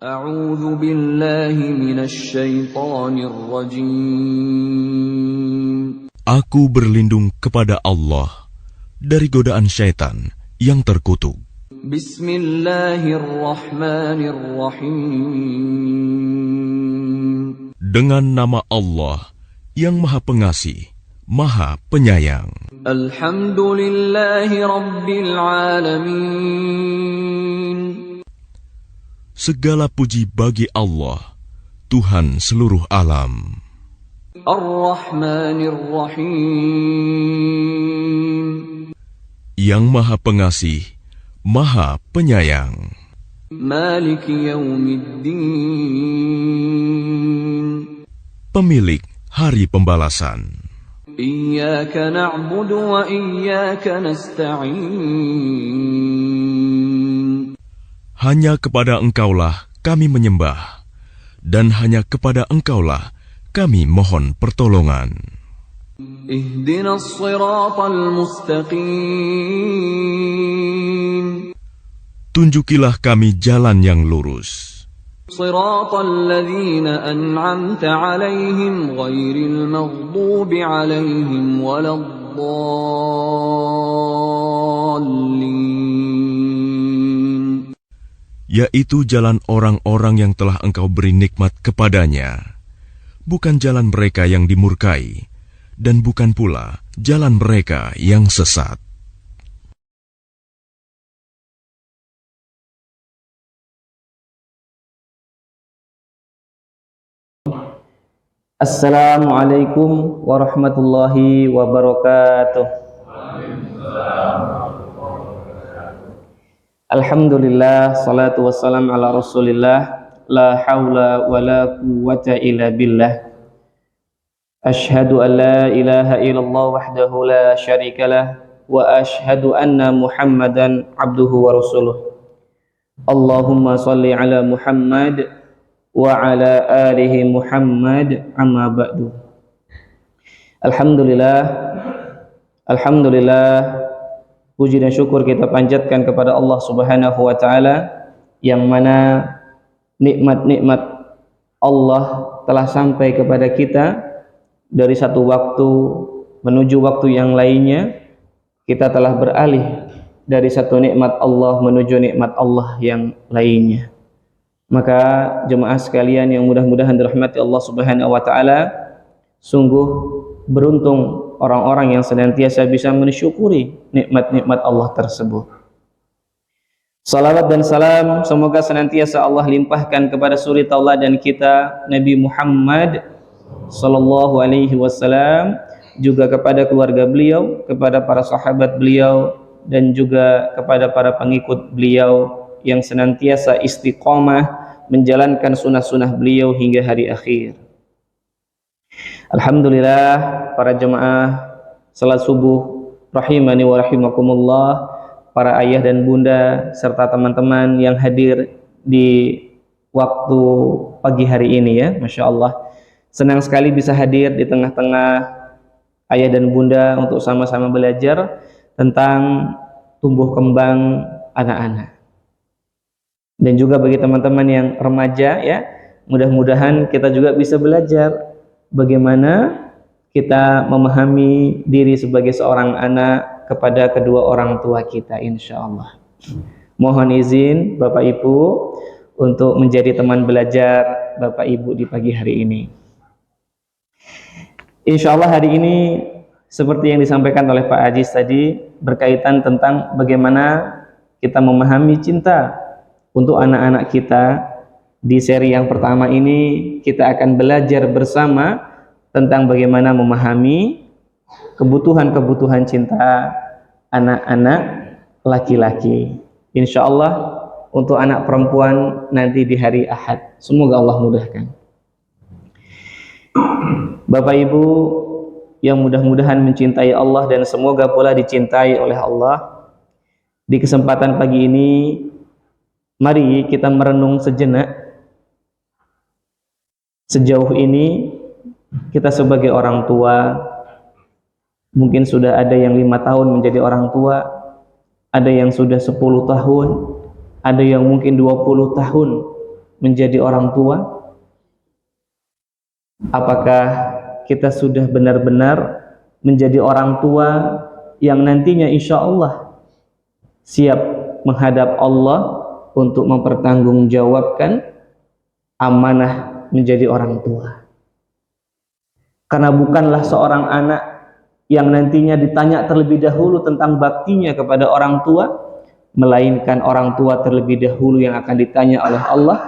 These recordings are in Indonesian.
أعوذ بالله من الشيطان الرجيم. Aku berlindung kepada Allah dari godaan syaitan yang terkutuk. Bismillahirrahmanirrahim. Dengan nama Allah yang Maha Pengasih, Maha Penyayang. Alhamdulillahi Rabbil Alamin. Segala puji bagi Allah, Tuhan seluruh alam. Ar-Rahmanir-Rahim. Yang Maha Pengasih, Maha Penyayang. Maliki Yaumiddin. Pemilik Hari Pembalasan. Iyyaka na'budu wa iyyaka nasta'in. Hanya kepada Engkaulah kami menyembah, dan hanya kepada Engkaulah kami mohon pertolongan. Ihdinas siratal mustaqim. Tunjukilah kami jalan yang lurus. Siratal ladzina an'amta 'alaihim ghairil maghdubi 'alaihim waladdallin. Yaitu jalan orang-orang yang telah Engkau beri nikmat kepadanya, bukan jalan mereka yang dimurkai, dan bukan pula jalan mereka yang sesat. Assalamualaikum warahmatullahi wabarakatuh. Alhamdulillah, salatu wassalam ala rasulillah, la hawla wa la quwwata illa billah. Ashhadu an la ilaha illallah wahdahu la syarika lah, wa ashhadu anna muhammadan abduhu wa rasuluh. Allahumma salli ala Muhammad wa ala alihi Muhammad, amma ba'du. Alhamdulillah, puji dan syukur kita panjatkan kepada Allah Subhanahu wa taala, yang mana nikmat-nikmat Allah telah sampai kepada kita dari satu waktu menuju waktu yang lainnya. Kita telah beralih dari satu nikmat Allah menuju nikmat Allah yang lainnya. Maka jemaah sekalian yang mudah-mudahan dirahmati Allah Subhanahu wa taala, sungguh beruntung orang-orang yang senantiasa bisa mensyukuri nikmat-nikmat Allah tersebut. Salawat dan salam semoga senantiasa Allah limpahkan kepada suri tauladan kita Nabi Muhammad sallallahu alaihi wasallam, juga kepada keluarga beliau, kepada para sahabat beliau, dan juga kepada para pengikut beliau yang senantiasa istiqomah menjalankan sunnah-sunnah beliau hingga hari akhir. Alhamdulillah, para jemaah salat subuh rahimani wa rahimakumullah, para ayah dan bunda serta teman-teman yang hadir di waktu pagi hari ini ya, Masya Allah. Senang sekali bisa hadir di tengah-tengah ayah dan bunda untuk sama-sama belajar tentang tumbuh kembang anak-anak. Dan juga bagi teman-teman yang remaja ya, mudah-mudahan kita juga bisa belajar bagaimana kita memahami diri sebagai seorang anak kepada kedua orang tua kita, insya Allah. Mohon izin Bapak Ibu untuk menjadi teman belajar Bapak Ibu di pagi hari ini. Insya Allah hari ini seperti yang disampaikan oleh Pak Aziz tadi, berkaitan tentang bagaimana kita memahami cinta untuk anak-anak kita. Di seri yang pertama ini kita akan belajar bersama tentang bagaimana memahami kebutuhan-kebutuhan cinta anak-anak laki-laki. Insya Allah untuk anak perempuan nanti di hari Ahad. Semoga Allah mudahkan. Bapak Ibu yang mudah-mudahan mencintai Allah dan semoga pula dicintai oleh Allah, di kesempatan pagi ini mari kita merenung sejenak. Sejauh ini kita sebagai orang tua, mungkin sudah ada yang 5 tahun menjadi orang tua, ada yang sudah 10 tahun, ada yang mungkin 20 tahun menjadi orang tua? Apakah kita sudah benar-benar menjadi orang tua yang nantinya insya Allah siap menghadap Allah untuk mempertanggungjawabkan amanah menjadi orang tua? Karena bukanlah seorang anak yang nantinya ditanya terlebih dahulu tentang baktinya kepada orang tua, melainkan orang tua terlebih dahulu yang akan ditanya oleh Allah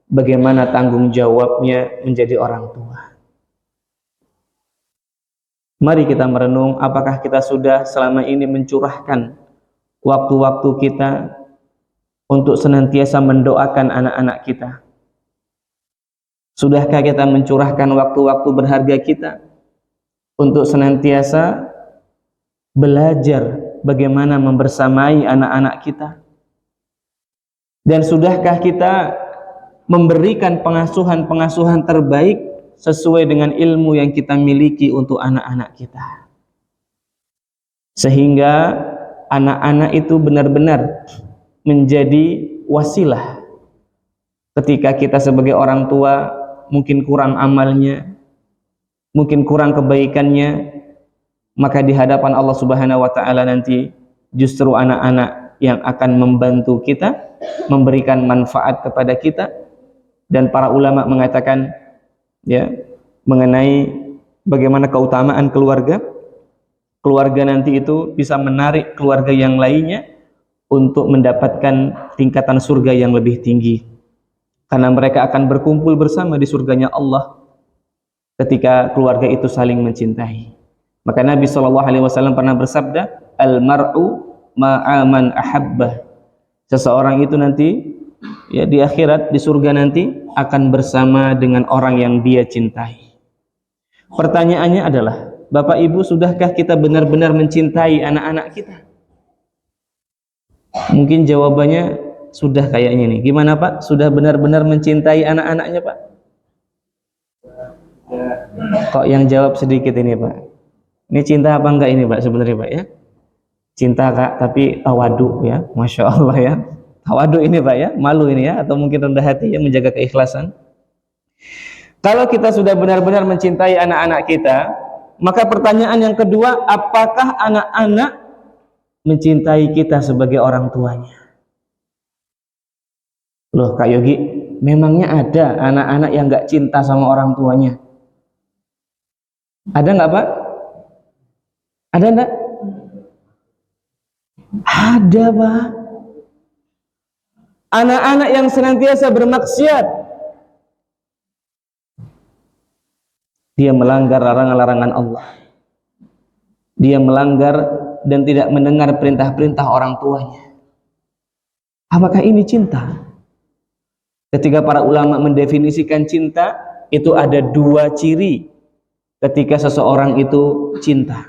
bagaimana tanggung jawabnya menjadi orang tua. Mari kita merenung, apakah kita sudah selama ini mencurahkan waktu-waktu kita untuk senantiasa mendoakan anak-anak kita? Sudahkah kita mencurahkan waktu-waktu berharga kita untuk senantiasa belajar bagaimana membersamai anak-anak kita? Dan sudahkah kita memberikan pengasuhan-pengasuhan terbaik sesuai dengan ilmu yang kita miliki untuk anak-anak kita, sehingga anak-anak itu benar-benar menjadi wasilah ketika kita sebagai orang tua mungkin kurang amalnya, mungkin kurang kebaikannya, maka di hadapan Allah Subhanahu wa taala nanti justru anak-anak yang akan membantu kita, memberikan manfaat kepada kita. Dan para ulama mengatakan ya mengenai bagaimana keutamaan keluarga nanti itu bisa menarik keluarga yang lainnya untuk mendapatkan tingkatan surga yang lebih tinggi, karena mereka akan berkumpul bersama di surganya Allah ketika keluarga itu saling mencintai. Maka Nabi SAW pernah bersabda, al-mar'u ma'aman ahabbah, seseorang itu nanti ya di akhirat, di surga nanti akan bersama dengan orang yang dia cintai. Pertanyaannya adalah, Bapak Ibu, sudahkah kita benar-benar mencintai anak-anak kita? Mungkin jawabannya sudah kayaknya nih. Gimana Pak? Sudah benar-benar mencintai anak-anaknya Pak? Kok yang jawab sedikit ini Pak? Ini cinta apa enggak ini Pak sebenarnya Pak ya? Cinta Kak, tapi tawadu ya, Masya Allah ya. Tawadu ini Pak ya, malu ini ya, atau mungkin rendah hati ya, menjaga keikhlasan. Kalau kita sudah benar-benar mencintai anak-anak kita, maka pertanyaan yang kedua, apakah anak-anak mencintai kita sebagai orang tuanya? Loh Kak Yogi, memangnya ada anak-anak yang gak cinta sama orang tuanya? Ada nggak Pak? Ada enggak? Ada Pak. Anak-anak yang senantiasa bermaksiat, dia melanggar larangan-larangan Allah, dia melanggar dan tidak mendengar perintah-perintah orang tuanya. Apakah ini cinta? Ketika para ulama mendefinisikan cinta, itu ada dua ciri ketika seseorang itu cinta.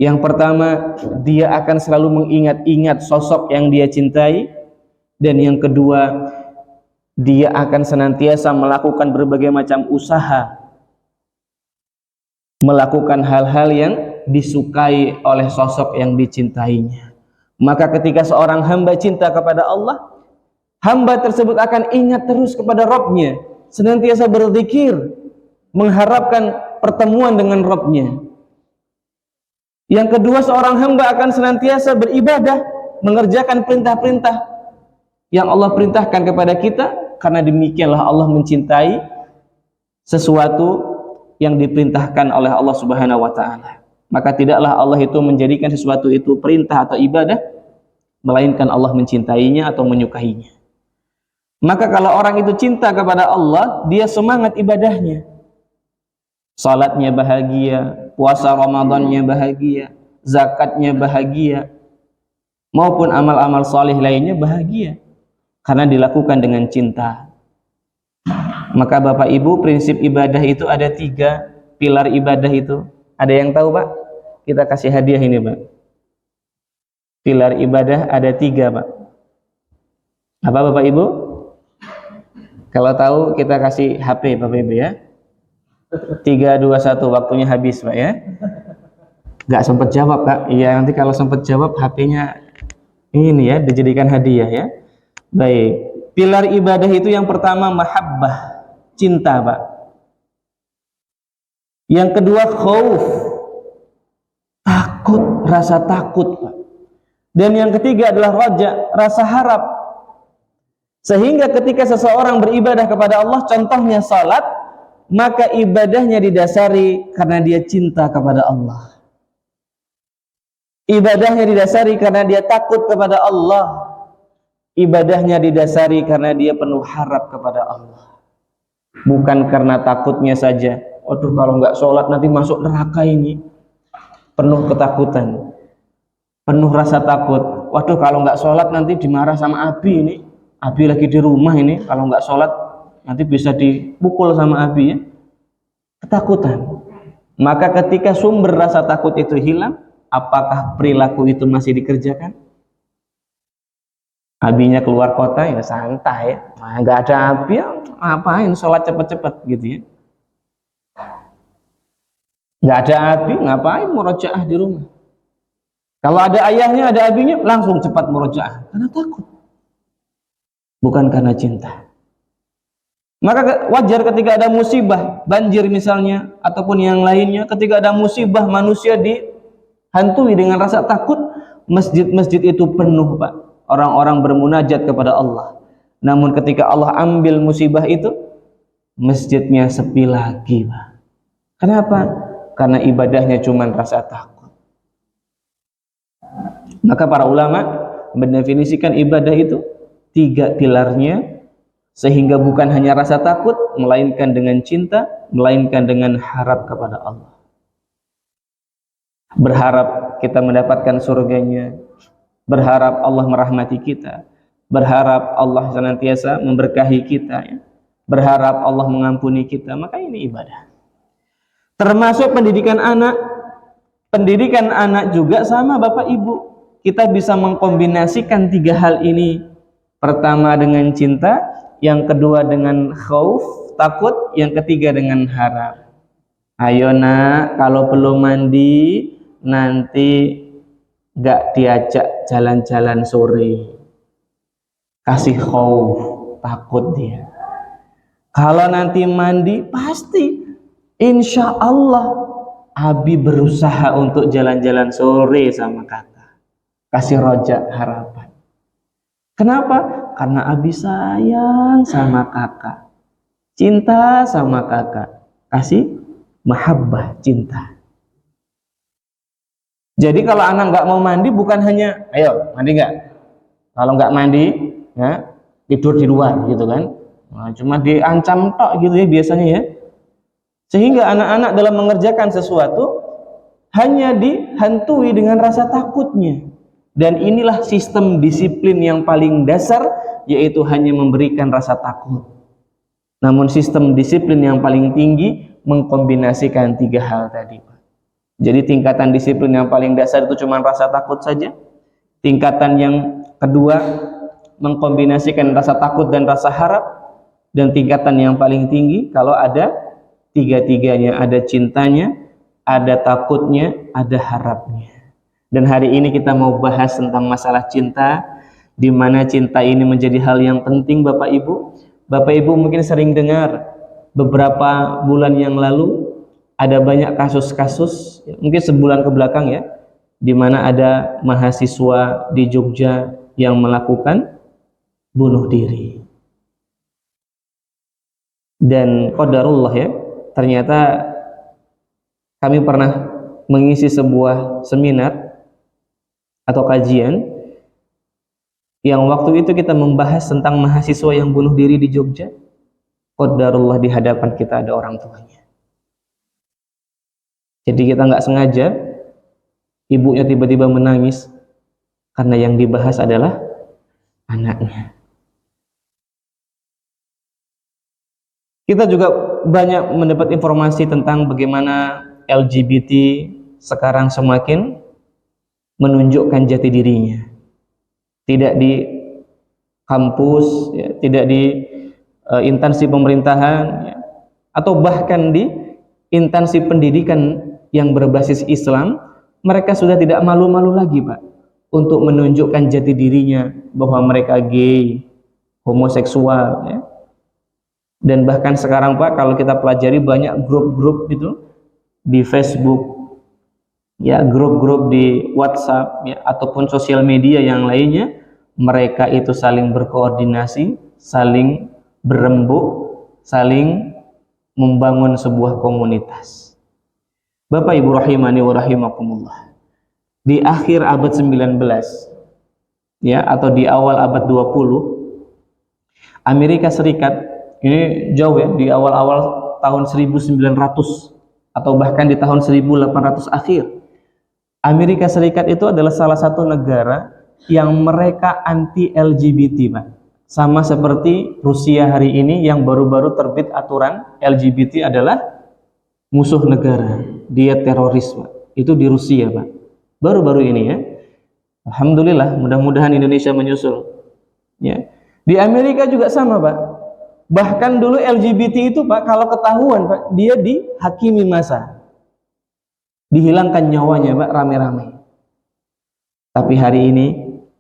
Yang pertama, dia akan selalu mengingat-ingat sosok yang dia cintai. Dan yang kedua, dia akan senantiasa melakukan berbagai macam usaha, melakukan hal-hal yang disukai oleh sosok yang dicintainya. Maka ketika seorang hamba cinta kepada Allah, hamba tersebut akan ingat terus kepada Rabbnya, senantiasa berzikir, mengharapkan pertemuan dengan Rabbnya. Yang kedua, seorang hamba akan senantiasa beribadah, mengerjakan perintah-perintah yang Allah perintahkan kepada kita, karena demikianlah Allah mencintai sesuatu yang diperintahkan oleh Allah Subhanahu wa taala. Maka tidaklah Allah itu menjadikan sesuatu itu perintah atau ibadah, melainkan Allah mencintainya atau menyukainya. Maka kalau orang itu cinta kepada Allah, dia semangat ibadahnya. Salatnya bahagia, puasa Ramadannya bahagia, zakatnya bahagia, maupun amal-amal saleh lainnya bahagia, karena dilakukan dengan cinta. Maka Bapak Ibu, prinsip ibadah itu ada 3 pilar ibadah itu. Ada yang tahu Pak? Kita kasih hadiah ini Pak. Pilar ibadah ada 3 Pak. Apa Bapak Ibu? Kalau tahu kita kasih HP Bapak Ibu ya. 3, 2, 1, waktunya habis Pak ya. Gak sempat jawab Pak. Iya, nanti kalau sempat jawab HP-nya ini ya, dijadikan hadiah ya. Baik, Pilar ibadah itu yang pertama mahabbah, cinta, Pak. Yang kedua khauf, takut, rasa takut, Pak. Dan yang ketiga adalah raja, rasa harap. Sehingga ketika seseorang beribadah kepada Allah, contohnya salat, maka ibadahnya didasari karena dia cinta kepada Allah. Ibadahnya didasari karena dia takut kepada Allah. Ibadahnya didasari karena dia penuh harap kepada Allah. Bukan karena takutnya saja. Waduh, kalau nggak sholat nanti masuk neraka ini. Penuh ketakutan, penuh rasa takut. Waduh, kalau nggak sholat nanti dimarah sama Abi ini. Abi lagi di rumah ini, kalau nggak sholat nanti bisa dipukul sama Abi ya. Ketakutan. Maka ketika sumber rasa takut itu hilang, apakah perilaku itu masih dikerjakan? Abinya keluar kota ya santai, nah, nggak ada Abi ya, ngapain sholat cepet-cepet gitu ya. Nggak ada Abi, ngapain murojaah di rumah. Kalau ada ayahnya, ada abinya, langsung cepat murojaah karena takut, bukan karena cinta. Maka wajar ketika ada musibah, banjir misalnya, ataupun yang lainnya, ketika ada musibah manusia dihantui dengan rasa takut, masjid-masjid itu penuh, Pak. Orang-orang bermunajat kepada Allah. Namun ketika Allah ambil musibah itu, masjidnya sepi lagi, Pak. Kenapa? Karena ibadahnya cuma rasa takut. Maka para ulama mendefinisikan ibadah itu 3 pilarnya, sehingga bukan hanya rasa takut, melainkan dengan cinta, melainkan dengan harap kepada Allah. Berharap kita mendapatkan surganya, berharap Allah merahmati kita, berharap Allah senantiasa memberkahi kita ya. Berharap Allah mengampuni kita. Maka ini ibadah. Termasuk pendidikan anak. Pendidikan anak juga sama Bapak Ibu. Kita bisa mengkombinasikan 3 hal ini. Pertama dengan cinta, yang kedua dengan khauf, takut, yang ketiga dengan harap. Ayo nak, kalau belum mandi nanti gak diajak jalan-jalan sore. Kasih khauf, takut dia. Kalau nanti mandi pasti insya Allah Abi berusaha untuk jalan-jalan sore sama kakak. Kasih rojak harapan. Kenapa? Karena Abi sayang sama kakak, cinta sama kakak. Kasih mahabbah, cinta. Jadi kalau anak nggak mau mandi bukan hanya ayo mandi nggak, kalau nggak mandi ya tidur di luar gitu kan. Nah, cuma diancam tok gitu ya biasanya ya. Sehingga anak-anak dalam mengerjakan sesuatu hanya dihantui dengan rasa takutnya. Dan inilah sistem disiplin yang paling dasar, yaitu hanya memberikan rasa takut. Namun sistem disiplin yang paling tinggi mengkombinasikan 3 hal tadi. Jadi tingkatan disiplin yang paling dasar itu cuma rasa takut saja. Tingkatan yang kedua mengkombinasikan rasa takut dan rasa harap. Dan tingkatan yang paling tinggi kalau ada 3-tiganya, ada cintanya, ada takutnya, ada harapnya. Dan hari ini kita mau bahas tentang masalah cinta, di mana cinta ini menjadi hal yang penting Bapak Ibu. Bapak Ibu mungkin sering dengar beberapa bulan yang lalu ada banyak kasus-kasus, mungkin sebulan ke belakang ya, di mana ada mahasiswa di Jogja yang melakukan bunuh diri. Dan qadarullah ya, ternyata kami pernah mengisi sebuah seminar atau kajian yang waktu itu kita membahas tentang mahasiswa yang bunuh diri di Jogja. Qadarullah di hadapan kita ada orang tuanya. Jadi kita nggak sengaja, ibunya tiba-tiba menangis karena yang dibahas adalah anaknya. Kita juga banyak mendapat informasi tentang bagaimana LGBT sekarang semakin menunjukkan jati dirinya. Tidak di kampus, ya, tidak di instansi pemerintahan, ya, atau bahkan di instansi pendidikan yang berbasis Islam, mereka sudah tidak malu-malu lagi, Pak, untuk menunjukkan jati dirinya bahwa mereka gay homoseksual, ya. Dan bahkan sekarang Pak, kalau kita pelajari banyak grup-grup itu di Facebook, ya, grup-grup di WhatsApp, ya, ataupun sosial media yang lainnya, mereka itu saling berkoordinasi, saling berembuk, saling membangun sebuah komunitas. Bapak Ibu rahimani wa rahimakumullah. Di akhir abad 19, ya, atau di awal abad 20, Amerika Serikat, ini jauh ya, di awal-awal tahun 1900 atau bahkan di tahun 1800 akhir, Amerika Serikat itu adalah salah satu negara yang mereka anti LGBT, Pak. Sama seperti Rusia hari ini yang baru-baru terbit aturan LGBT adalah musuh negara, dia teroris, Pak. Itu di Rusia, Pak. Baru-baru ini, ya. Alhamdulillah, mudah-mudahan Indonesia menyusul. Ya. Di Amerika juga sama, Pak. Bahkan dulu LGBT itu, Pak, kalau ketahuan, Pak, dia dihakimi massa, dihilangkan nyawanya, Pak, rame-rame. Tapi hari ini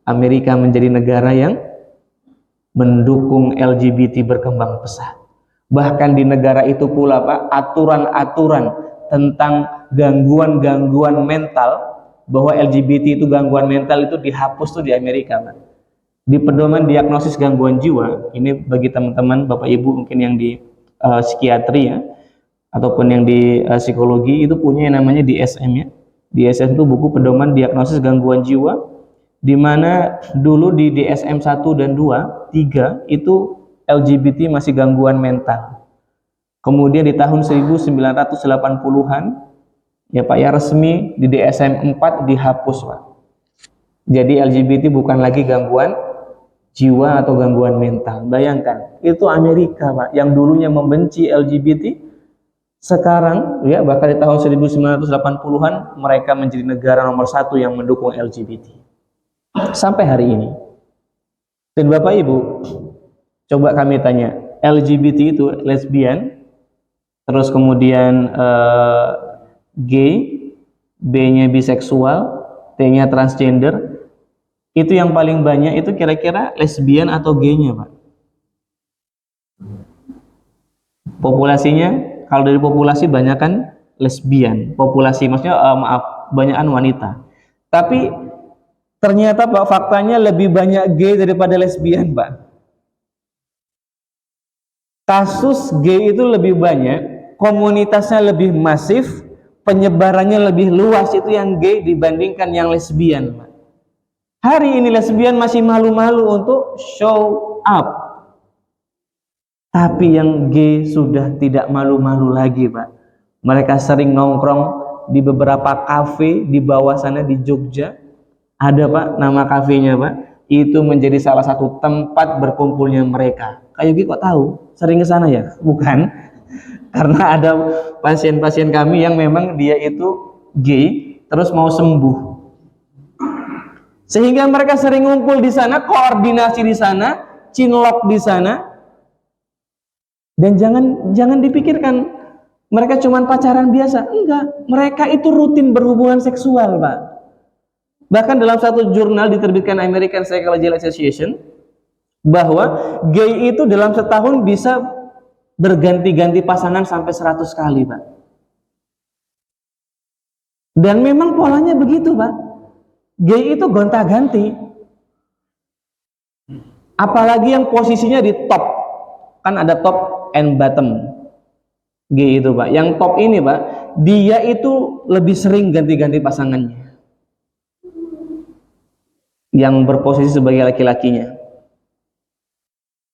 Amerika menjadi negara yang mendukung LGBT berkembang pesat. Bahkan di negara itu pula, Pak, aturan-aturan tentang gangguan-gangguan mental, bahwa LGBT itu gangguan mental, itu dihapus tuh di Amerika, Pak. Di pedoman diagnosis gangguan jiwa, ini bagi teman-teman Bapak Ibu mungkin yang di psikiatri, ya, ataupun yang di psikologi, itu punya yang namanya DSM, ya. DSM itu buku pedoman diagnosis gangguan jiwa, di mana dulu di DSM 1 dan 2, 3 itu LGBT masih gangguan mental. Kemudian di tahun 1980-an, ya Pak, ya, resmi di DSM 4 dihapus, Pak. Jadi LGBT bukan lagi gangguan jiwa atau gangguan mental. Bayangkan, itu Amerika, Pak, yang dulunya membenci LGBT, sekarang, ya, bahkan di tahun 1980-an mereka menjadi negara nomor 1 yang mendukung LGBT sampai hari ini. Dan Bapak Ibu, coba kami tanya, LGBT itu lesbian, terus kemudian gay, B-nya biseksual, T-nya transgender, itu yang paling banyak itu kira-kira lesbian atau gay-nya, Pak? Populasinya, kalau dari populasi banyakan lesbian, populasi maksudnya banyakan wanita. Tapi ternyata, Pak, faktanya lebih banyak gay daripada lesbian, Pak. Kasus gay itu lebih banyak, komunitasnya lebih masif, penyebarannya lebih luas itu yang gay dibandingkan yang lesbian, Pak. Hari ini lesbian masih malu-malu untuk show up, tapi yang gay sudah tidak malu-malu lagi, Pak. Mereka sering nongkrong di beberapa kafe di bawah sana di Jogja. Ada, Pak, nama kafenya, Pak. Itu menjadi salah satu tempat berkumpulnya mereka. Kayak gitu, kok tahu? Sering ke sana, ya? Bukan. Karena ada pasien-pasien kami yang memang dia itu gay, terus mau sembuh. Sehingga mereka sering ngumpul di sana, koordinasi di sana, cinlok di sana. Dan jangan dipikirkan mereka cuma pacaran biasa. Enggak, mereka itu rutin berhubungan seksual, Pak. Bahkan dalam satu jurnal diterbitkan American Psychological Association, bahwa gay itu dalam setahun bisa berganti-ganti pasangan sampai 100 kali, Pak. Dan memang polanya begitu, Pak. Gay itu gonta-ganti. Apalagi yang posisinya di top. Kan ada top and bottom. Gay itu, Pak. Yang top ini, Pak, dia itu lebih sering ganti-ganti pasangannya. Yang berposisi sebagai laki-lakinya.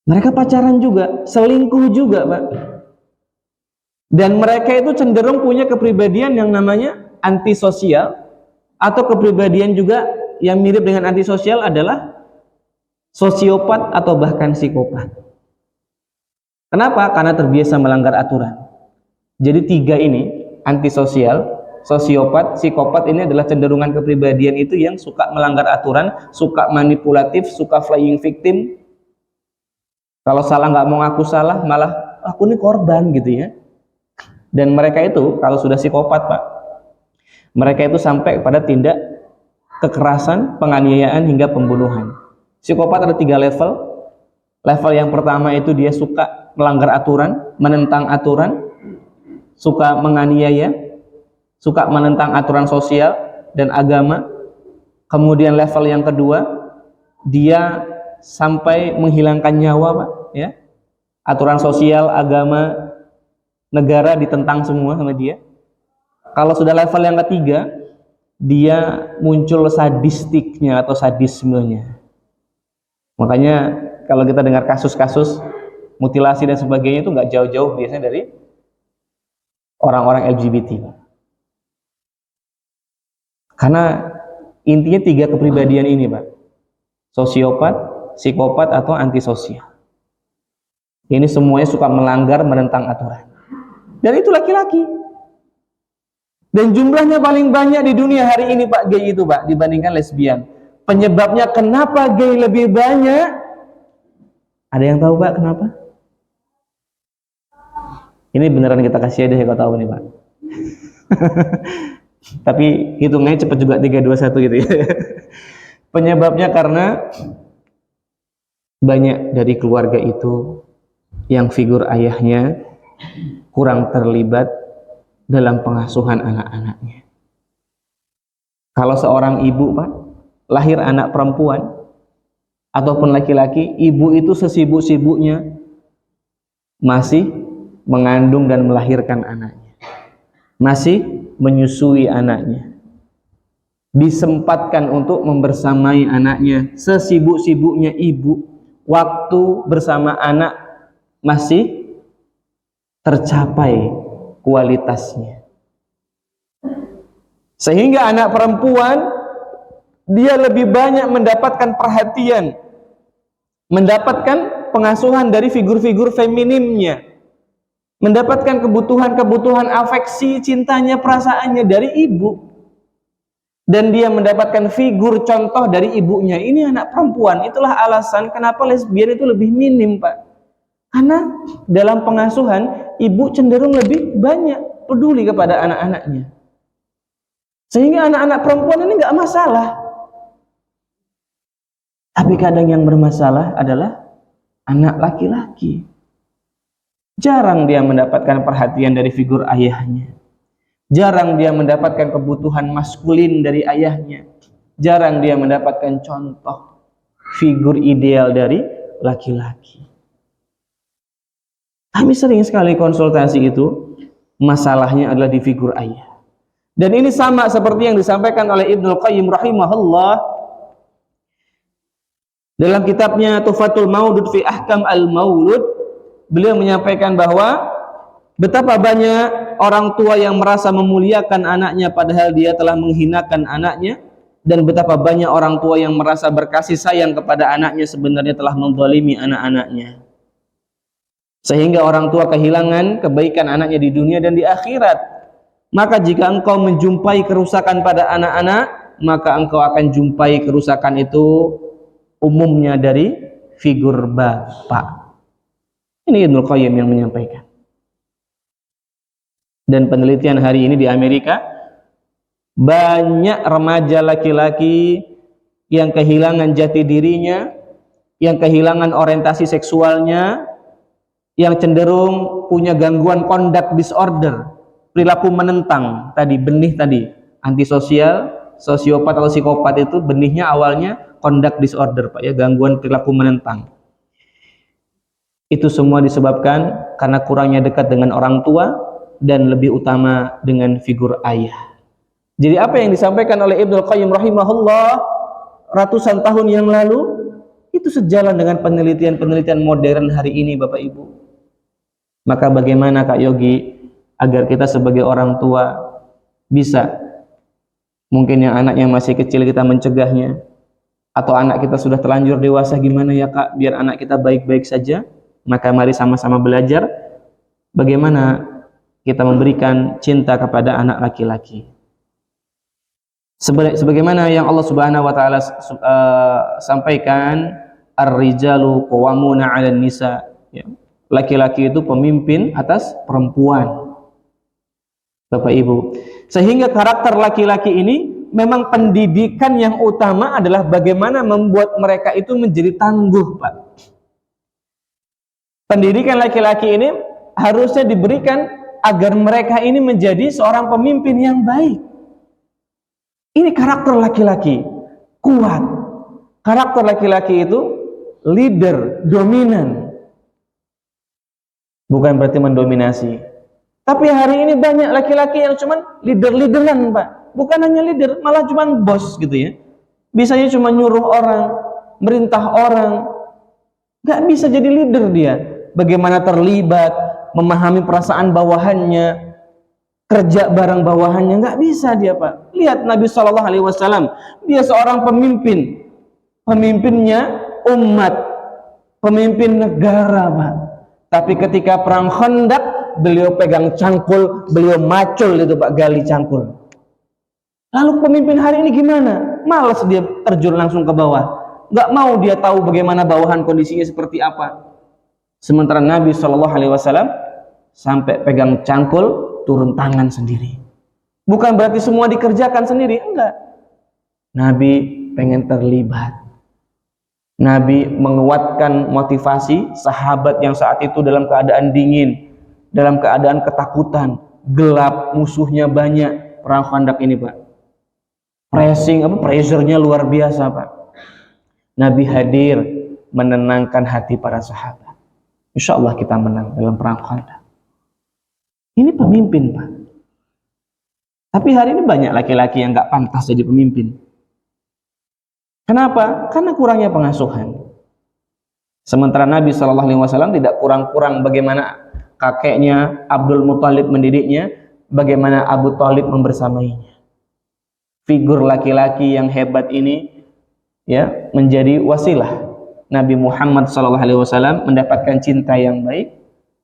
Mereka pacaran juga, selingkuh juga, Pak. Dan mereka itu cenderung punya kepribadian yang namanya antisosial, atau kepribadian juga yang mirip dengan antisosial adalah sosiopat atau bahkan psikopat. Kenapa? Karena terbiasa melanggar aturan. Jadi 3 ini, antisosial, sosiopat, psikopat, ini adalah cenderungan kepribadian itu yang suka melanggar aturan, suka manipulatif, suka flying victim. Kalau salah nggak mau ngaku salah, malah aku ini korban gitu, ya. Dan mereka itu kalau sudah psikopat, Pak, mereka itu sampai pada tindak kekerasan, penganiayaan hingga pembunuhan. Psikopat ada 3 level. Level yang pertama itu dia suka melanggar aturan, menentang aturan, suka menganiaya, suka menentang aturan sosial dan agama. Kemudian level yang kedua, dia sampai menghilangkan nyawa, Pak, ya. Aturan sosial, agama, negara ditentang semua sama dia. Kalau sudah level yang ketiga, dia muncul sadistiknya atau sadismenya. Makanya kalau kita dengar kasus-kasus mutilasi dan sebagainya itu nggak jauh-jauh biasanya dari orang-orang LGBT. Karena intinya tiga kepribadian ini, Pak. Sosiopat, psikopat, atau antisosial. Ini semuanya suka melanggar, menentang aturan. Dan itu laki-laki. Dan jumlahnya paling banyak di dunia hari ini, Pak, gay itu, Pak, dibandingkan lesbian. Penyebabnya kenapa gay lebih banyak? Ada yang tahu, Pak, kenapa? Ini beneran kita kasih aja kalau tahu nih, Pak. Tapi hitungnya cepat juga 3, 2, 1 gitu ya. Penyebabnya karena banyak dari keluarga itu yang figur ayahnya kurang terlibat dalam pengasuhan anak-anaknya. Kalau seorang ibu, Pak, lahir anak perempuan ataupun laki-laki, ibu itu sesibuk-sibuknya masih mengandung dan melahirkan anaknya, masih menyusui anaknya, disempatkan untuk membersamai anaknya. Sesibuk-sibuknya ibu, waktu bersama anak masih tercapai kualitasnya, sehingga anak perempuan dia lebih banyak mendapatkan perhatian, mendapatkan pengasuhan dari figur-figur feminimnya, mendapatkan kebutuhan-kebutuhan afeksi, cintanya, perasaannya dari ibu. Dan dia mendapatkan figur contoh dari ibunya. Ini anak perempuan. Itulah alasan kenapa lesbian itu lebih minim, Pak. Karena dalam pengasuhan, ibu cenderung lebih banyak peduli kepada anak-anaknya. Sehingga anak-anak perempuan ini nggak masalah. Tapi kadang yang bermasalah adalah anak laki-laki. Jarang dia mendapatkan perhatian dari figur ayahnya. Jarang dia mendapatkan kebutuhan maskulin dari ayahnya. Jarang dia mendapatkan contoh figur ideal dari laki-laki. Kami sering sekali konsultasi itu, masalahnya adalah di figur ayah. Dan ini sama seperti yang disampaikan oleh Ibnul Qayyim rahimahullah dalam kitabnya Tuhfatul Maudud fi Ahkam al-Maulud. Beliau menyampaikan bahwa betapa banyak orang tua yang merasa memuliakan anaknya padahal dia telah menghinakan anaknya, dan betapa banyak orang tua yang merasa berkasih sayang kepada anaknya sebenarnya telah menzalimi anak-anaknya. Sehingga orang tua kehilangan kebaikan anaknya di dunia dan di akhirat. Maka jika engkau menjumpai kerusakan pada anak-anak, maka engkau akan jumpai kerusakan itu umumnya dari figur bapak. Ini Ibnul Qayyim yang menyampaikan. Dan penelitian hari ini di Amerika, banyak remaja laki-laki yang kehilangan jati dirinya, yang kehilangan orientasi seksualnya, yang cenderung punya gangguan conduct disorder, perilaku menentang tadi, benih tadi, antisosial, sosiopat atau psikopat itu benihnya awalnya conduct disorder, Pak, ya, gangguan perilaku menentang. Itu semua disebabkan karena kurangnya dekat dengan orang tua dan lebih utama dengan figur ayah. Jadi apa yang disampaikan oleh Ibnul Qayyim rahimahullah ratusan tahun yang lalu itu sejalan dengan penelitian-penelitian modern hari ini, Bapak Ibu. Maka bagaimana Kak Yogi agar kita sebagai orang tua bisa, mungkin yang anaknya masih kecil kita mencegahnya, atau anak kita sudah terlanjur dewasa, gimana ya Kak biar anak kita baik-baik saja? Maka mari sama-sama belajar bagaimana kita memberikan cinta kepada anak laki-laki. Sebagaimana yang Allah Subhanahu wa taala sampaikan, ar-rijalu qawwamuna 'alan nisa, ya. Laki-laki itu pemimpin atas perempuan, Bapak Ibu. Sehingga karakter laki-laki ini memang pendidikan yang utama adalah bagaimana membuat mereka itu menjadi tangguh, Pak. Pendidikan laki-laki ini harusnya diberikan agar mereka ini menjadi seorang pemimpin yang baik. Ini karakter laki-laki kuat. Karakter laki-laki itu leader, dominan. Bukan berarti mendominasi. Tapi hari ini banyak laki-laki yang cuman leader-leaderan, Pak. Bukan hanya leader, malah cuman bos gitu ya. Bisanya cuma nyuruh orang, merintah orang. Gak bisa jadi leader dia. Bagaimana terlibat, memahami perasaan bawahannya, kerja bareng bawahannya, nggak bisa dia, Pak. Lihat Nabi Shallallahu Alaihi Wasallam, dia seorang pemimpin, pemimpinnya umat, pemimpin negara, Pak. Tapi ketika perang Khandaq, beliau pegang cangkul, beliau macul itu, Pak, gali cangkul. Lalu pemimpin hari ini gimana? Malas dia terjun langsung ke bawah, nggak mau dia tahu bagaimana bawahan kondisinya seperti apa. Sementara Nabi Shallallahu Alaihi Wasallam sampai pegang cangkul, turun tangan sendiri. Bukan berarti semua dikerjakan sendiri, enggak. Nabi pengen terlibat. Nabi menguatkan motivasi sahabat yang saat itu dalam keadaan dingin, dalam keadaan ketakutan, gelap, musuhnya banyak. Perang Khandaq ini, Pak. Pressure-nya luar biasa, Pak. Nabi hadir menenangkan hati para sahabat. Insya Allah kita menang dalam perang Khandaq. Ini pemimpin, Pak. Tapi hari ini banyak laki-laki yang nggak pantas jadi pemimpin. Kenapa? Karena kurangnya pengasuhan. Sementara Nabi Shallallahu Alaihi Wasallam tidak kurang-kurang bagaimana kakeknya Abdul Muthalib mendidiknya, bagaimana Abu Thalib membersamainya. Figur laki-laki yang hebat ini ya menjadi wasilah Nabi Muhammad Shallallahu Alaihi Wasallam mendapatkan cinta yang baik,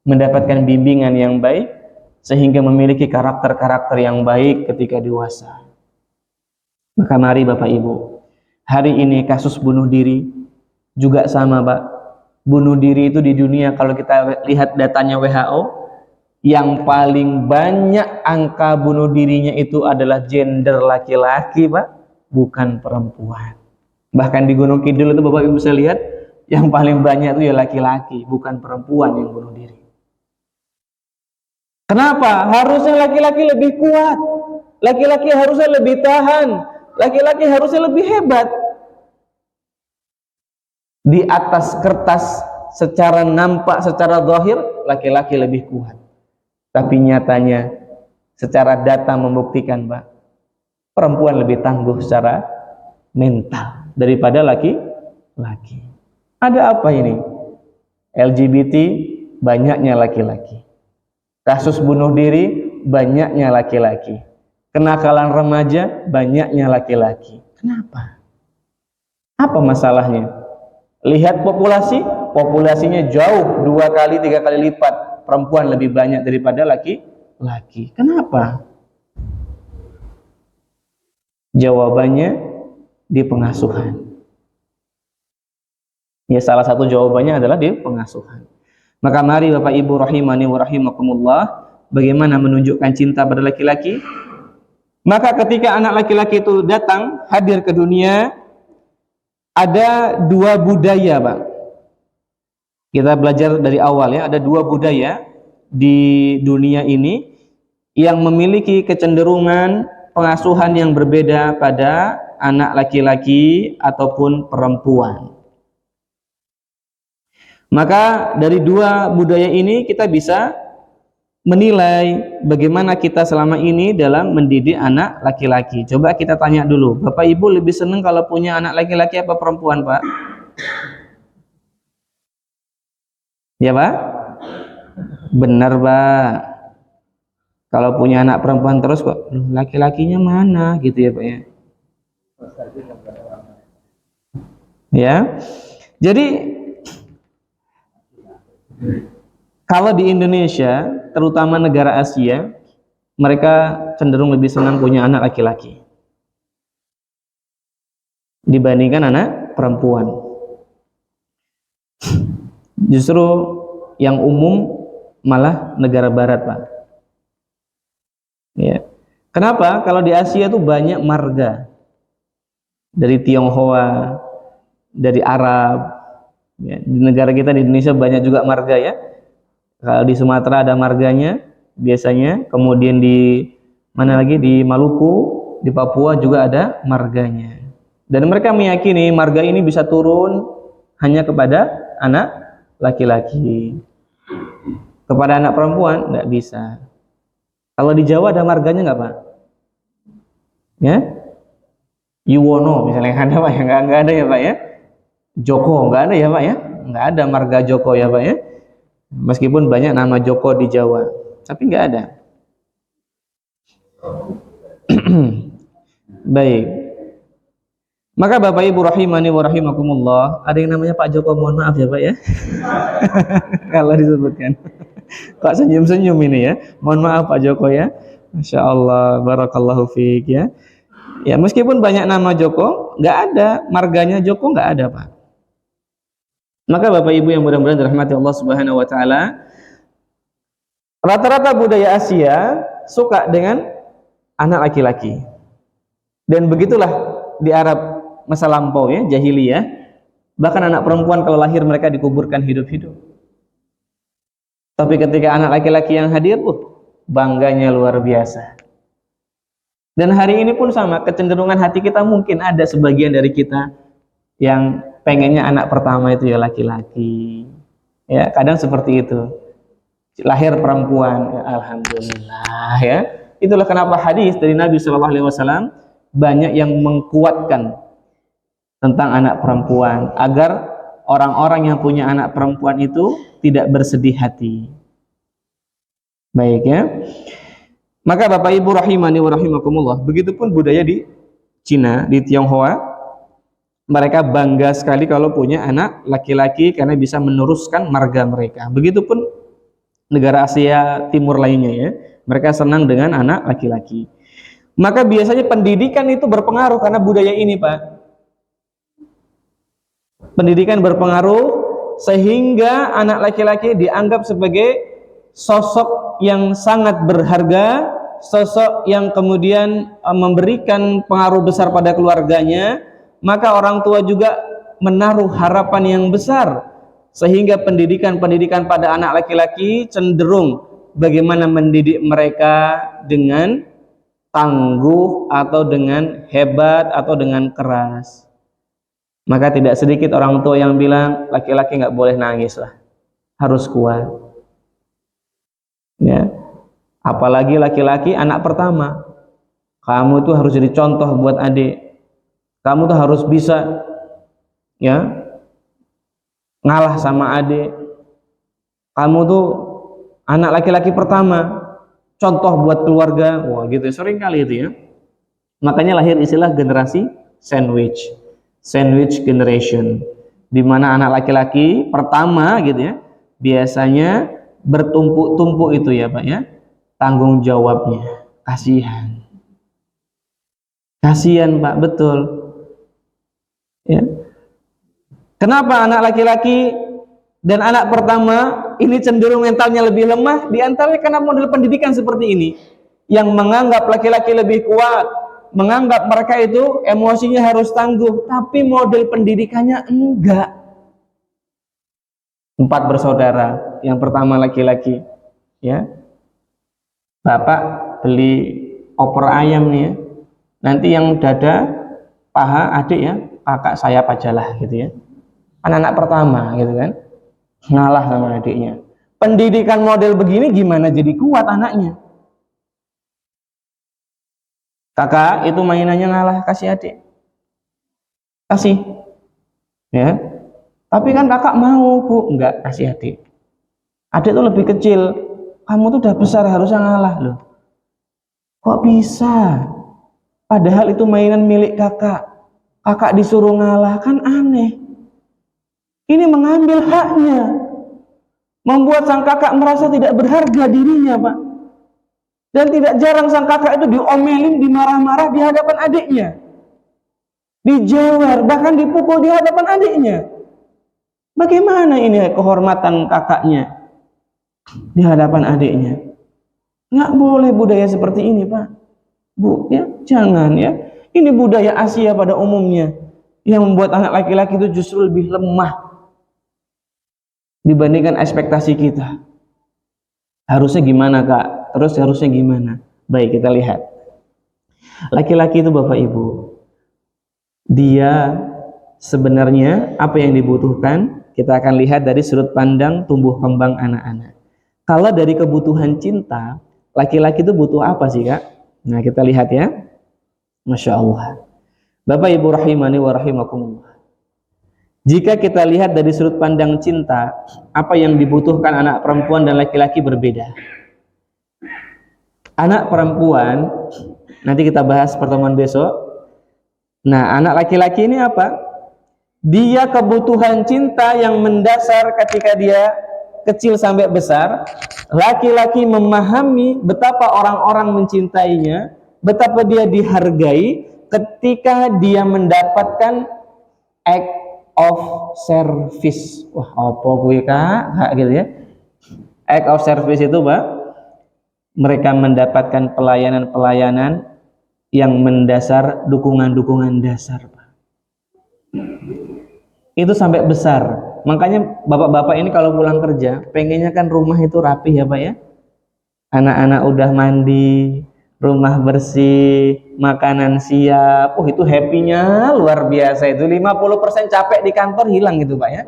mendapatkan bimbingan yang baik, sehingga memiliki karakter-karakter yang baik ketika dewasa. Maka mari Bapak Ibu, hari ini kasus bunuh diri juga sama, Pak. Bunuh diri itu di dunia, kalau kita lihat datanya WHO, yang paling banyak angka bunuh dirinya itu adalah gender laki-laki, Pak, bukan perempuan. Bahkan di Gunung Kidul itu Bapak Ibu bisa lihat, yang paling banyak itu ya laki-laki, bukan perempuan yang bunuh diri. Kenapa? Harusnya laki-laki lebih kuat, laki-laki harusnya lebih tahan, laki-laki harusnya lebih hebat. Di atas kertas secara nampak, secara zahir, laki-laki lebih kuat. Tapi nyatanya secara data membuktikan, Pak, perempuan lebih tangguh secara mental daripada laki-laki. Ada apa ini? LGBT banyaknya laki-laki. Kasus bunuh diri banyaknya laki-laki. Kenakalan remaja banyaknya laki-laki. Kenapa? Apa masalahnya? Lihat populasi, populasinya jauh 2 kali 3 kali lipat perempuan lebih banyak daripada laki-laki. Kenapa? Jawabannya di pengasuhan. Ya, salah satu jawabannya adalah di pengasuhan. Maka mari Bapak Ibu rahimani wa rahimakumullah, bagaimana menunjukkan cinta pada laki-laki? Maka ketika anak laki-laki itu datang, hadir ke dunia, ada 2 budaya, Pak. Kita belajar dari awal ya, ada 2 budaya di dunia ini yang memiliki kecenderungan pengasuhan yang berbeda pada anak laki-laki ataupun perempuan. Maka dari 2 budaya ini kita bisa menilai bagaimana kita selama ini dalam mendidik anak laki-laki. Coba kita tanya dulu, Bapak Ibu lebih senang kalau punya anak laki-laki apa perempuan, Pak? Ya, Pak? Benar, Pak. Kalau punya anak perempuan terus kok, laki-lakinya mana gitu ya, Pak ya? Ya. Jadi kalau di Indonesia, terutama negara Asia, mereka cenderung lebih senang punya anak laki-laki dibandingkan anak perempuan. Justru yang umum malah negara barat, Pak. Ya. Kenapa? Kalau di Asia itu banyak marga. Dari Tionghoa, dari Arab, Ya, di negara kita di Indonesia banyak juga marga ya. Kalau di Sumatera ada marganya biasanya, kemudian di mana lagi, di Maluku, di Papua juga ada marganya. Dan mereka meyakini marga ini bisa turun hanya kepada anak laki-laki. Kepada anak perempuan nggak bisa. Kalau di Jawa ada marganya nggak Pak? Ya, Yuwono misalnya ada Pak ya? Nggak ada ya Pak ya? Joko nggak ada ya Pak ya? Nggak ada marga Joko ya Pak ya? Meskipun banyak nama Joko di Jawa, tapi nggak ada. Baik. Maka Bapak Ibu rahimani wa rahimakumullah, ada yang namanya Pak Joko, mohon maaf ya Pak ya. Kalau disebutkan. Kok senyum-senyum ini ya. Mohon maaf Pak Joko ya. Masya Allah, barakallahu fiik ya. Ya meskipun banyak nama Joko, nggak ada marganya Joko, nggak ada Pak. Maka Bapak Ibu yang mudah-mudahan dirahmati Allah Subhanahu wa taala, rata-rata budaya Asia suka dengan anak laki-laki. Dan begitulah di Arab masa lampau ya, jahiliyah. Bahkan anak perempuan kalau lahir mereka dikuburkan hidup-hidup. Tapi ketika anak laki-laki yang hadir, bangganya luar biasa. Dan hari ini pun sama, kecenderungan hati kita mungkin ada sebagian dari kita yang pengennya anak pertama itu ya laki-laki. Ya, kadang seperti itu. Lahir perempuan, ya, alhamdulillah ya. Itulah kenapa hadis dari Nabi Shallallahu Alaihi Wasallam banyak yang mengkuatkan tentang anak perempuan agar orang-orang yang punya anak perempuan itu tidak bersedih hati. Baik ya. Maka Bapak Ibu rahimani wa rahimakumullah, begitupun budaya di Cina, di Tionghoa, mereka bangga sekali kalau punya anak laki-laki karena bisa meneruskan marga mereka. Begitupun negara Asia Timur lainnya ya, mereka senang dengan anak laki-laki. Maka biasanya pendidikan itu berpengaruh karena budaya ini Pak. Pendidikan berpengaruh sehingga anak laki-laki dianggap sebagai sosok yang sangat berharga, sosok yang kemudian memberikan pengaruh besar pada keluarganya. Maka orang tua juga menaruh harapan yang besar sehingga pendidikan-pendidikan pada anak laki-laki cenderung bagaimana mendidik mereka dengan tangguh atau dengan hebat atau dengan keras. Maka tidak sedikit orang tua yang bilang laki-laki nggak boleh nangis lah, harus kuat. Ya, apalagi laki-laki anak pertama, kamu itu harus jadi contoh buat adik. Kamu tuh harus bisa ya ngalah sama adik. Kamu tuh anak laki-laki pertama, contoh buat keluarga. Wah gitu, sering kali itu ya. Makanya lahir istilah generasi sandwich generation, di mana anak laki-laki pertama gitu ya biasanya bertumpuk-tumpuk itu ya Pak ya tanggung jawabnya. Kasihan Pak, betul ya. Kenapa anak laki-laki dan anak pertama ini cenderung mentalnya lebih lemah? Di antaranya karena model pendidikan seperti ini yang menganggap laki-laki lebih kuat, menganggap mereka itu emosinya harus tangguh, tapi model pendidikannya enggak. 4 bersaudara, yang pertama laki-laki ya, bapak beli opor ayam nih ya, nanti yang dada paha adik ya, kakak saya pajalah gitu ya. Anak pertama gitu kan, ngalah sama adiknya. Pendidikan model begini gimana jadi kuat anaknya? Kakak itu mainannya ngalah, kasih adik, kasih ya. Tapi kan kakak mau Bu, enggak, kasih adik. Adik tuh lebih kecil, kamu tuh udah besar harusnya ngalah loh. Kok bisa? Padahal itu mainan milik kakak, kakak disuruh ngalah, kan aneh. Ini mengambil haknya, membuat sang kakak merasa tidak berharga dirinya Pak. Dan tidak jarang sang kakak itu diomelin, dimarah-marah di hadapan adiknya, dijewer, bahkan dipukul di hadapan adiknya. Bagaimana ini kehormatan kakaknya di hadapan adiknya? Nggak boleh budaya seperti ini Pak, Bu ya, jangan ya. Ini budaya Asia pada umumnya yang membuat anak laki-laki itu justru lebih lemah, dibandingkan ekspektasi kita. Harusnya gimana Kak? Terus harusnya gimana? Baik, kita lihat. Laki-laki itu Bapak Ibu, dia sebenarnya apa yang dibutuhkan, kita akan lihat dari sudut pandang tumbuh kembang anak-anak. Kalau dari kebutuhan cinta, laki-laki itu butuh apa sih Kak? Nah, kita lihat ya. Masya Allah. Bapak Ibu rahimani wa rahimakumullah. Jika kita lihat dari sudut pandang cinta, apa yang dibutuhkan anak perempuan dan laki-laki berbeda. Anak perempuan, nanti kita bahas pertemuan besok. Nah, anak laki-laki ini apa? Dia kebutuhan cinta yang mendasar ketika dia kecil sampai besar. Laki-laki memahami betapa orang-orang mencintainya, betapa dia dihargai ketika dia mendapatkan act of service. Wah, apa gue Kak gitu ya. Act of service itu Pak, mereka mendapatkan pelayanan-pelayanan yang mendasar, dukungan-dukungan dasar Pak. Itu sampai besar. Makanya bapak-bapak ini kalau pulang kerja, pengennya kan rumah itu rapih ya Pak ya. Anak-anak udah mandi, rumah bersih, makanan siap. Oh, itu happy-nya luar biasa itu. 50% capek di kantor hilang gitu Pak ya.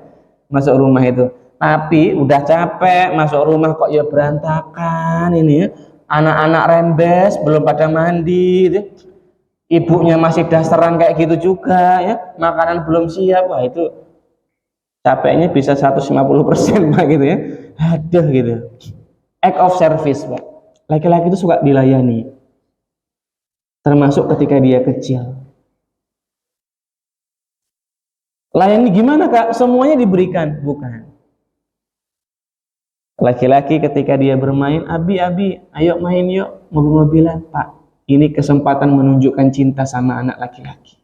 Masuk rumah itu. Tapi udah capek, masuk rumah kok ya berantakan ini ya. Anak-anak rembes, belum pada mandi gitu. Ibunya masih dasaran kayak gitu juga ya. Makanan belum siap. Wah, itu capeknya bisa 150% Pak gitu ya. Aduh gitu. Act of service Pak. Laki-laki itu suka dilayani. Termasuk ketika dia kecil. Layani gimana Kak? Semuanya diberikan? Bukan. Laki-laki ketika dia bermain, abi, ayo main yuk, mobil-mobilan. Pak, ini kesempatan menunjukkan cinta sama anak laki-laki.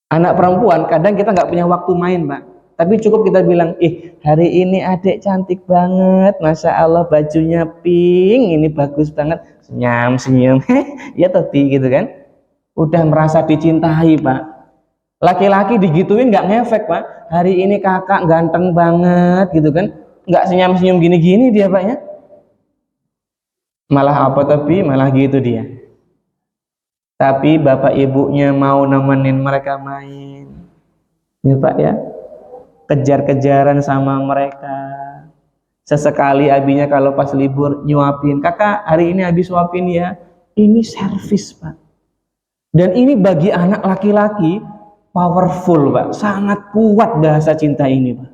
Anak perempuan, kadang kita nggak punya waktu main Pak. Tapi cukup kita bilang, hari ini adik cantik banget, Masya Allah bajunya pink, ini bagus banget. Senyum, ya tadi gitu kan. Udah merasa dicintai Pak. Laki-laki digituin nggak ngefek Pak. Hari ini kakak ganteng banget gitu kan. Nggak senyum-senyum gini-gini dia Pak ya. Malah apa tapi malah gitu dia. Tapi bapak ibunya mau nemenin mereka main. Ya Pak ya. Kejar-kejaran sama mereka. Sesekali abinya kalau pas libur nyuapin. Kakak hari ini abi suapin ya. Ini servis Pak. Dan ini bagi anak laki-laki powerful Pak, sangat kuat bahasa cinta ini Pak.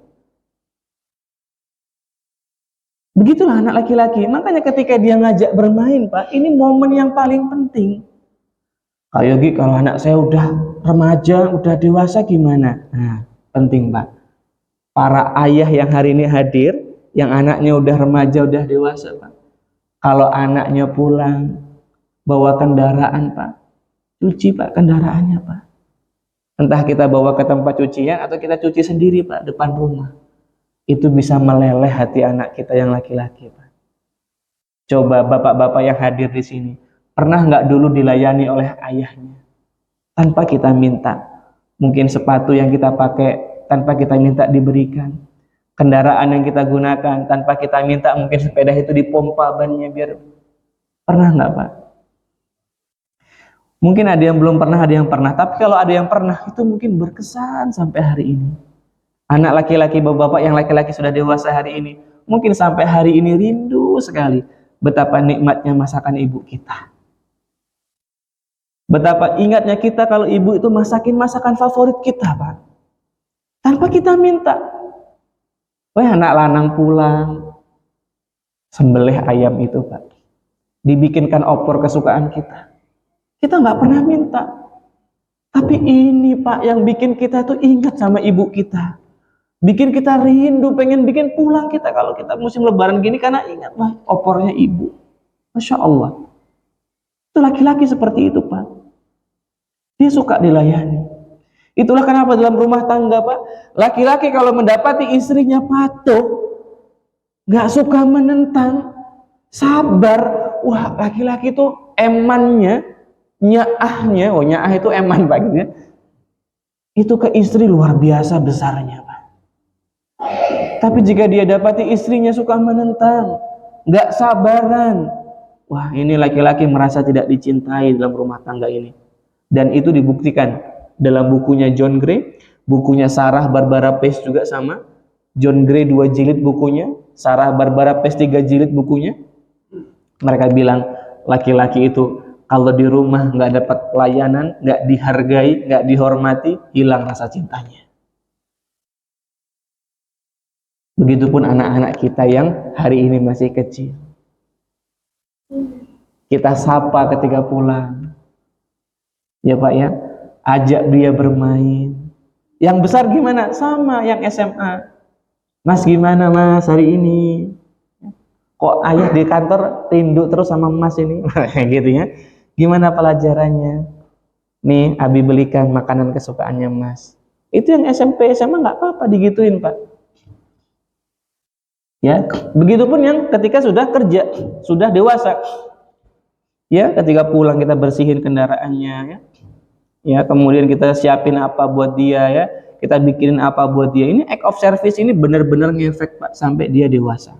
Begitulah anak laki-laki. Makanya ketika dia ngajak bermain Pak, ini momen yang paling penting. Kayak Gi, kalau anak saya udah remaja, udah dewasa gimana? Nah, penting Pak. Para ayah yang hari ini hadir, yang anaknya udah remaja, udah dewasa Pak. Kalau anaknya pulang, bawa kendaraan Pak, cuci Pak kendaraannya Pak. Entah kita bawa ke tempat cucian atau kita cuci sendiri Pak depan rumah. Itu bisa meleleh hati anak kita yang laki-laki Pak. Coba bapak-bapak yang hadir di sini, pernah nggak dulu dilayani oleh ayahnya tanpa kita minta? Mungkin sepatu yang kita pakai tanpa kita minta diberikan. Kendaraan yang kita gunakan tanpa kita minta, mungkin sepeda itu dipompa bannya biar. Pernah nggak Pak? Mungkin ada yang belum pernah, ada yang pernah. Tapi kalau ada yang pernah, itu mungkin berkesan sampai hari ini. Anak laki-laki, bapak-bapak yang laki-laki sudah dewasa hari ini, mungkin sampai hari ini rindu sekali betapa nikmatnya masakan ibu kita. Betapa ingatnya kita kalau ibu itu masakin masakan favorit kita Pak. Tanpa kita minta. Wah, anak lanang pulang, sembelih ayam itu Pak. Dibikinkan opor kesukaan kita. Kita nggak pernah minta. Tapi ini Pak yang bikin kita tuh ingat sama ibu kita. Bikin kita rindu, pengen bikin pulang kita kalau kita musim lebaran gini karena ingat Pak, opornya ibu. Masya Allah. Itu laki-laki seperti itu Pak. Dia suka dilayani. Itulah kenapa dalam rumah tangga Pak, laki-laki kalau mendapati istrinya patuh, nggak suka menentang, sabar. Wah, laki-laki tuh emannya, nyaahnya, nyaah itu eman Pak gitu ya. Itu ke istri luar biasa besarnya Pak. Tapi jika dia dapati istrinya suka menentang, nggak sabaran, wah ini laki-laki merasa tidak dicintai dalam rumah tangga ini. Dan itu dibuktikan dalam bukunya John Gray, bukunya Sarah Barbara Pease juga sama. John Gray 2 jilid bukunya, Sarah Barbara Pease 3 jilid bukunya. Mereka bilang laki-laki itu kalau di rumah nggak dapat pelayanan, nggak dihargai, nggak dihormati, hilang rasa cintanya. Begitupun anak-anak kita yang hari ini masih kecil. Kita sapa ketika pulang. Ya Pak ya, ajak dia bermain. Yang besar gimana? Sama yang SMA. Mas gimana mas hari ini? Kok ayah di kantor rindu terus sama mas ini? Gitu ya. Gimana pelajarannya? Nih Abi belikan makanan kesukaannya mas. Itu yang SMP, SMA nggak apa-apa digituin Pak. Ya, begitupun yang ketika sudah kerja, sudah dewasa. Ya, ketika pulang kita bersihin kendaraannya ya. Ya, kemudian kita siapin apa buat dia ya. Kita bikinin apa buat dia. Ini act of service ini benar-benar ngefek Pak sampai dia dewasa.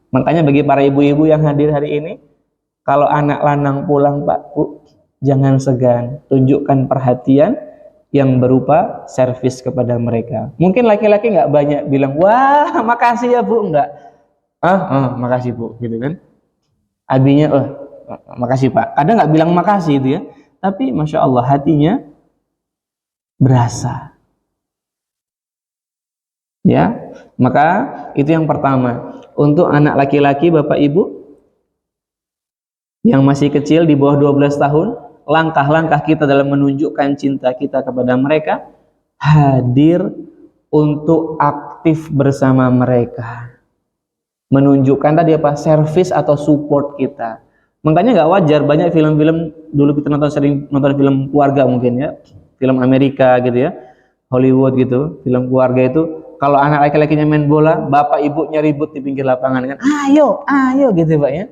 Makanya bagi para ibu-ibu yang hadir hari ini, kalau anak lanang pulang Pak, Bu, jangan segan, tunjukkan perhatian yang berupa servis kepada mereka. Mungkin laki-laki nggak banyak bilang, wah makasih ya Bu, enggak. Makasih Bu, gitu kan. Abinya, makasih Pak. Kadang nggak bilang makasih itu ya, tapi Masya Allah hatinya berasa. Ya, maka itu yang pertama. Untuk anak laki-laki Bapak Ibu yang masih kecil di bawah 12 tahun, langkah-langkah kita dalam menunjukkan cinta kita kepada mereka, hadir untuk aktif bersama mereka, menunjukkan tadi apa, servis atau support kita. Makanya nggak wajar banyak film-film dulu kita sering nonton film keluarga mungkin ya, film Amerika gitu ya, Hollywood gitu, film keluarga itu kalau anak laki-lakinya main bola, bapak ibunya ribut di pinggir lapangan kan, ayo gitu Pak ya,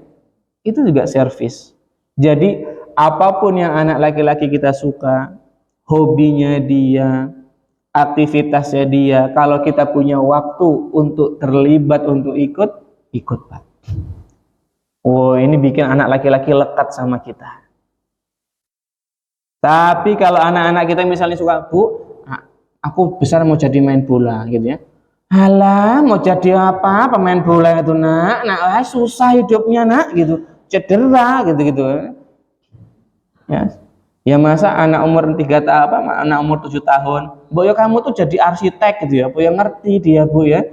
itu juga servis. Jadi apapun yang anak laki-laki kita suka, hobinya dia, aktivitasnya dia, kalau kita punya waktu untuk terlibat, untuk ikut Pak. Oh, ini bikin anak laki-laki lekat sama kita. Tapi kalau anak-anak kita misalnya suka, Bu, aku besar mau jadi main bola gitu ya. Alah, mau jadi apa? Pemain bola itu nak susah hidupnya nak gitu, cedera gitu. Ya masa anak umur 3 tahun anak umur 7 tahun Bu ya kamu tuh jadi arsitek gitu ya Bu ya, ngerti dia Bu ya,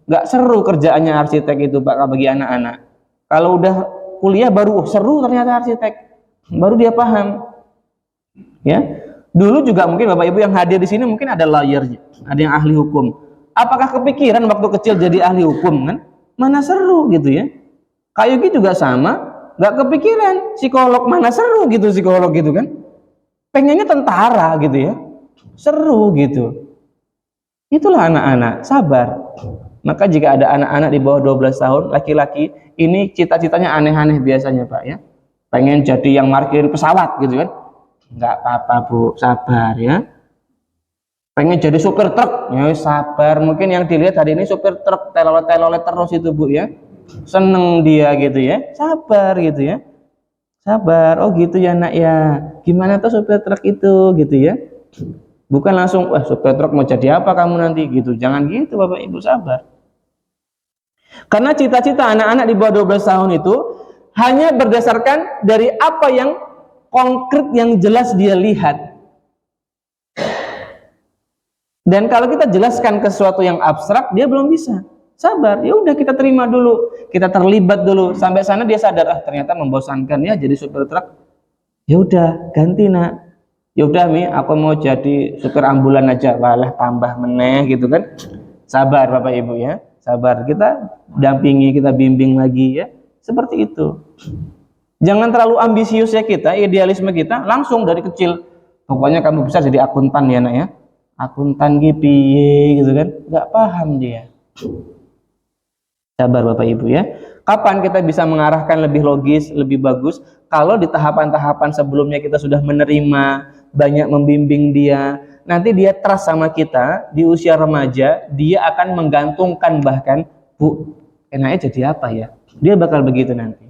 nggak seru kerjaannya arsitek itu Pak bagi anak-anak. Kalau udah kuliah baru seru ternyata arsitek, baru dia paham ya. Dulu juga mungkin Bapak Ibu yang hadir di sini mungkin ada lawyernya, ada yang ahli hukum. Apakah kepikiran waktu kecil jadi ahli hukum kan? Mana seru gitu ya. Kayuki juga sama, nggak kepikiran psikolog, mana seru gitu psikolog gitu kan. Pengennya tentara gitu ya, seru gitu. Itulah anak-anak, sabar. Maka jika ada anak-anak di bawah 12 tahun, laki-laki, ini cita-citanya aneh-aneh biasanya Pak ya. Pengen jadi yang markirin pesawat gitu kan. Nggak apa-apa Bu, sabar ya. Pengen jadi supir truk, ya sabar. Mungkin yang dilihat hari ini supir truk, telolet terus itu Bu ya. Seneng dia gitu ya, sabar gitu ya. Sabar, oh gitu ya nak ya. Gimana tuh supir truk itu gitu ya. Bukan langsung, wah supir truk mau jadi apa kamu nanti gitu. Jangan gitu Bapak Ibu, sabar. Karena cita-cita anak-anak di bawah 12 tahun itu hanya berdasarkan dari apa yang konkret, yang jelas dia lihat. Dan kalau kita jelaskan ke sesuatu yang abstrak, dia belum bisa. Sabar, ya udah kita terima dulu, kita terlibat dulu sampai sana dia sadar, ternyata membosankan ya jadi supir truk. Ya udah ganti nak. Ya udah Mi, aku mau jadi supir ambulan aja. Walah tambah meneh gitu kan. Sabar Bapak Ibu ya, sabar. Kita dampingi, kita bimbing lagi ya. Seperti itu. Jangan terlalu ambisius ya kita, idealisme kita langsung dari kecil. Pokoknya kamu bisa jadi akuntan ya nak ya. Akuntan piye gitu kan. Nggak paham dia. Sabar Bapak Ibu ya. Kapan kita bisa mengarahkan lebih logis, lebih bagus? Kalau di tahapan-tahapan sebelumnya kita sudah menerima, banyak membimbing dia. Nanti dia trust sama kita di usia remaja, dia akan menggantungkan bahkan, Bu, enaknya jadi apa ya? Dia bakal begitu nanti.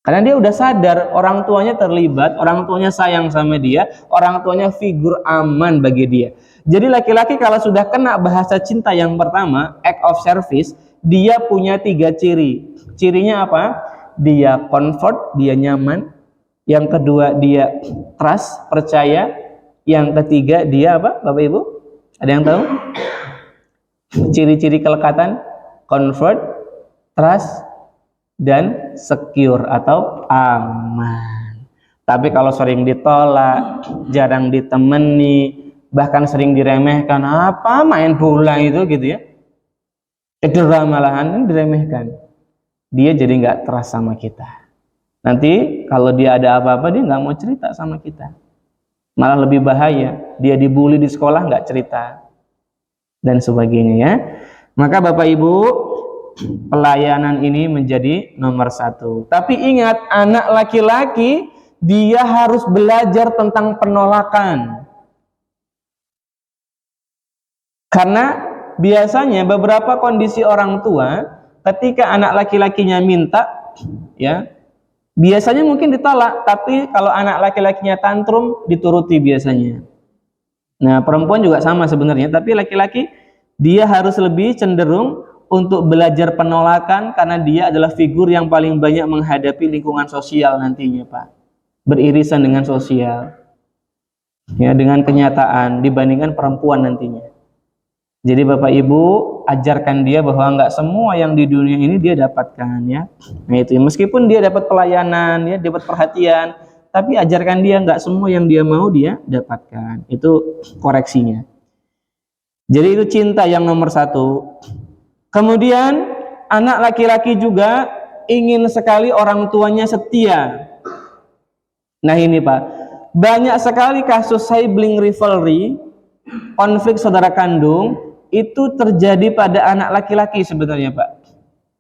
Karena dia udah sadar orang tuanya terlibat, orang tuanya sayang sama dia, orang tuanya figur aman bagi dia. Jadi laki-laki kalau sudah kena bahasa cinta yang pertama, act of service, dia punya 3 ciri. Cirinya apa? Dia comfort, dia nyaman. Yang kedua dia trust, percaya. Yang ketiga dia apa, Bapak Ibu? Ada yang tahu? Ciri-ciri kelekatan, comfort, trust, dan secure atau aman. Tapi kalau sering ditolak, jarang ditemani, bahkan sering diremehkan, apa main bola itu gitu ya, cedera malahan diremehkan, dia jadi nggak trust sama kita. Nanti kalau dia ada apa-apa dia nggak mau cerita sama kita, malah lebih bahaya, dia dibully di sekolah nggak cerita dan sebagainya ya. Maka Bapak Ibu, pelayanan ini menjadi nomor 1. Tapi ingat, anak laki-laki dia harus belajar tentang penolakan. Karena biasanya beberapa kondisi orang tua ketika anak laki-lakinya minta, ya, biasanya mungkin ditolak, tapi kalau anak laki-lakinya tantrum dituruti biasanya. Nah, perempuan juga sama sebenarnya, tapi laki-laki dia harus lebih cenderung untuk belajar penolakan karena dia adalah figur yang paling banyak menghadapi lingkungan sosial nantinya, Pak. Beririsan dengan sosial, ya, dengan kenyataan dibandingkan perempuan nantinya. Jadi Bapak Ibu ajarkan dia bahwa nggak semua yang di dunia ini dia dapatkan, ya. Nah itu, meskipun dia dapat pelayanan, ya, dapat perhatian, tapi ajarkan dia nggak semua yang dia mau dia dapatkan. Itu koreksinya. Jadi itu cinta yang nomor 1. Kemudian anak laki-laki juga ingin sekali orang tuanya setia. Nah ini Pak, banyak sekali kasus sibling rivalry, konflik saudara kandung, itu terjadi pada anak laki-laki sebenarnya Pak.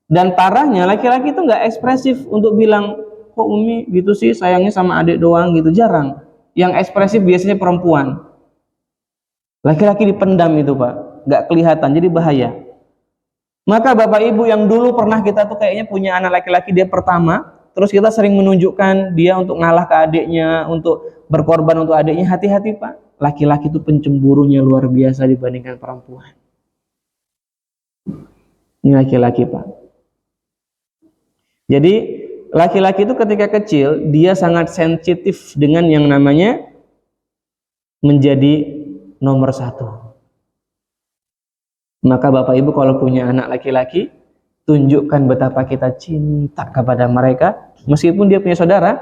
Dan parahnya laki-laki itu nggak ekspresif untuk bilang, kok Umi gitu sih sayangnya sama adik doang gitu, jarang. Yang ekspresif biasanya perempuan. Laki-laki dipendam itu Pak, nggak kelihatan, jadi bahaya. Maka Bapak Ibu yang dulu pernah kita tuh kayaknya punya anak laki-laki dia pertama, terus kita sering menunjukkan dia untuk ngalah ke adiknya, untuk berkorban untuk adiknya, hati-hati Pak. Laki-laki itu pencemburunya luar biasa dibandingkan perempuan. Ini laki-laki Pak. Jadi laki-laki itu ketika kecil dia sangat sensitif dengan yang namanya menjadi nomor 1. Maka Bapak Ibu kalau punya anak laki-laki, tunjukkan betapa kita cinta kepada mereka. Meskipun dia punya saudara,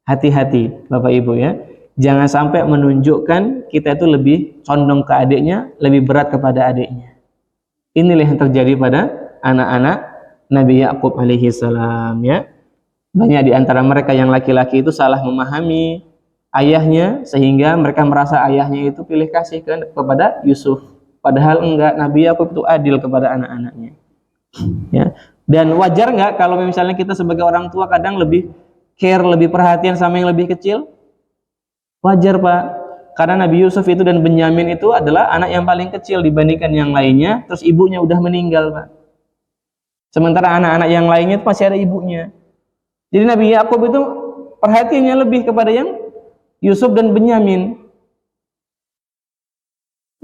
hati-hati Bapak Ibu ya. Jangan sampai menunjukkan kita itu lebih condong ke adiknya, lebih berat kepada adiknya. Inilah yang terjadi pada anak-anak Nabi Yakub alaihi salam ya. Banyak di antara mereka yang laki-laki itu salah memahami ayahnya, sehingga mereka merasa ayahnya itu pilih kasih kepada Yusuf. Padahal enggak, Nabi Yakub itu adil kepada anak-anaknya. Ya. Dan wajar enggak kalau misalnya kita sebagai orang tua kadang lebih care, lebih perhatian sama yang lebih kecil? Wajar Pak. Karena Nabi Yusuf itu dan Benyamin itu adalah anak yang paling kecil dibandingkan yang lainnya, terus ibunya udah meninggal Pak. Sementara anak-anak yang lainnya itu masih ada ibunya. Jadi Nabi Yakub itu perhatiannya lebih kepada yang Yusuf dan Benyamin.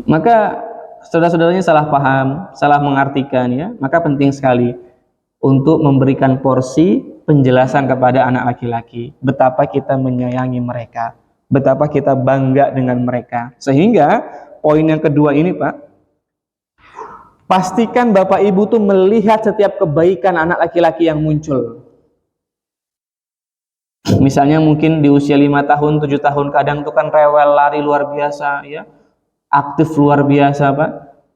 Maka saudara-saudaranya salah paham, salah mengartikan ya. Maka penting sekali untuk memberikan porsi penjelasan kepada anak laki-laki betapa kita menyayangi mereka, betapa kita bangga dengan mereka. Sehingga poin yang kedua ini Pak, pastikan Bapak Ibu tuh melihat setiap kebaikan anak laki-laki yang muncul. Misalnya mungkin di usia 5 tahun, 7 tahun kadang tuh kan rewel, lari luar biasa ya, aktif luar biasa Pak.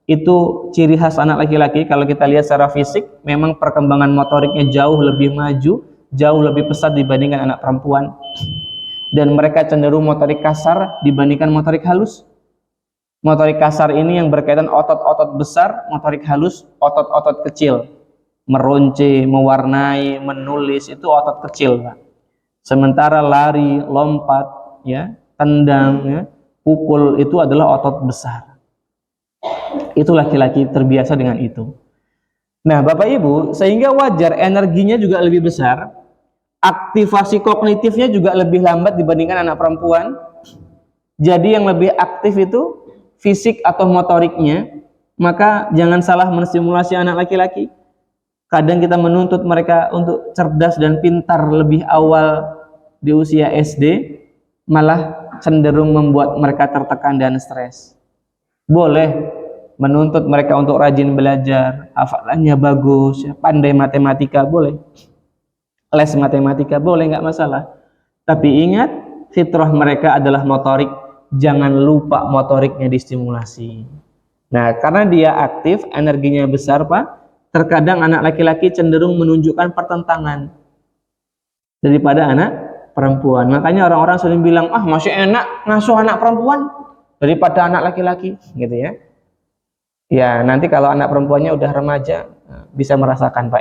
Itu ciri khas anak laki-laki. Kalau kita lihat secara fisik, memang perkembangan motoriknya jauh lebih maju, jauh lebih pesat dibandingkan anak perempuan. Dan mereka cenderung motorik kasar dibandingkan motorik halus. Motorik kasar ini yang berkaitan otot-otot besar, motorik halus otot-otot kecil. Meronce, mewarnai, menulis itu otot kecil Pak. Sementara lari, lompat, ya, tendang, ya, pukul itu adalah otot besar. Itu laki-laki terbiasa dengan itu. Nah, Bapak Ibu, sehingga wajar energinya juga lebih besar, aktivasi kognitifnya juga lebih lambat dibandingkan anak perempuan. Jadi yang lebih aktif itu fisik atau motoriknya. Maka jangan salah menstimulasi anak laki-laki. Kadang kita menuntut mereka untuk cerdas dan pintar lebih awal di usia SD, malah cenderung membuat mereka tertekan dan stres. Boleh menuntut mereka untuk rajin belajar, hafalannya bagus, pandai matematika, boleh. Les matematika boleh, nggak masalah. Tapi ingat, fitrah mereka adalah motorik. Jangan lupa motoriknya distimulasi. Nah, karena dia aktif, energinya besar, Pak, terkadang anak laki-laki cenderung menunjukkan pertentangan daripada anak perempuan. Makanya orang-orang sering bilang, masih enak ngasuh anak perempuan daripada anak laki-laki, gitu ya. Ya, nanti kalau anak perempuannya udah remaja, bisa merasakan, Pak.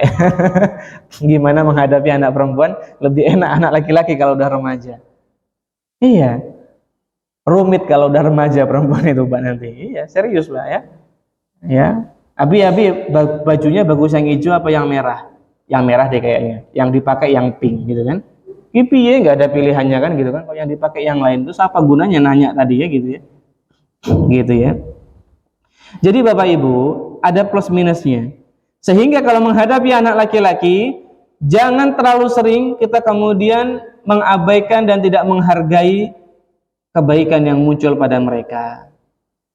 Gimana menghadapi anak perempuan, lebih enak anak laki-laki kalau udah remaja. Iya, rumit kalau udah remaja perempuan itu, Pak, nanti. Iya, serius, Pak, ya. Ya, Abi bajunya bagus yang hijau apa yang merah? Yang merah deh kayaknya. Yang dipakai yang pink, gitu kan? Piye nggak ada pilihannya kan, gitu kan? Kalau yang dipakai yang lain, terus apa gunanya nanya tadi ya, gitu ya? Gitu ya. Jadi Bapak Ibu, ada plus minusnya. Sehingga kalau menghadapi anak laki-laki, jangan terlalu sering kita kemudian mengabaikan dan tidak menghargai kebaikan yang muncul pada mereka.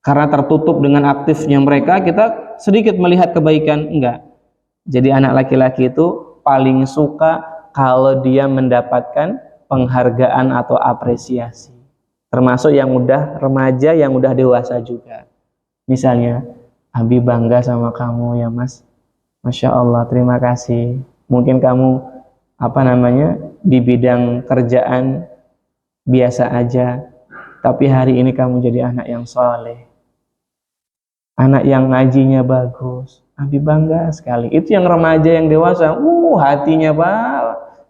Karena tertutup dengan aktifnya mereka, kita sedikit melihat kebaikan, enggak. Jadi anak laki-laki itu paling suka kalau dia mendapatkan penghargaan atau apresiasi. Termasuk yang udah remaja, yang udah dewasa juga. Misalnya, Abi bangga sama kamu ya Mas. Masya Allah, terima kasih. Mungkin kamu di bidang kerjaan biasa aja, tapi hari ini kamu jadi anak yang soleh, anak yang ngajinya bagus. Abi bangga sekali. Itu yang remaja, yang dewasa, hatinya Pak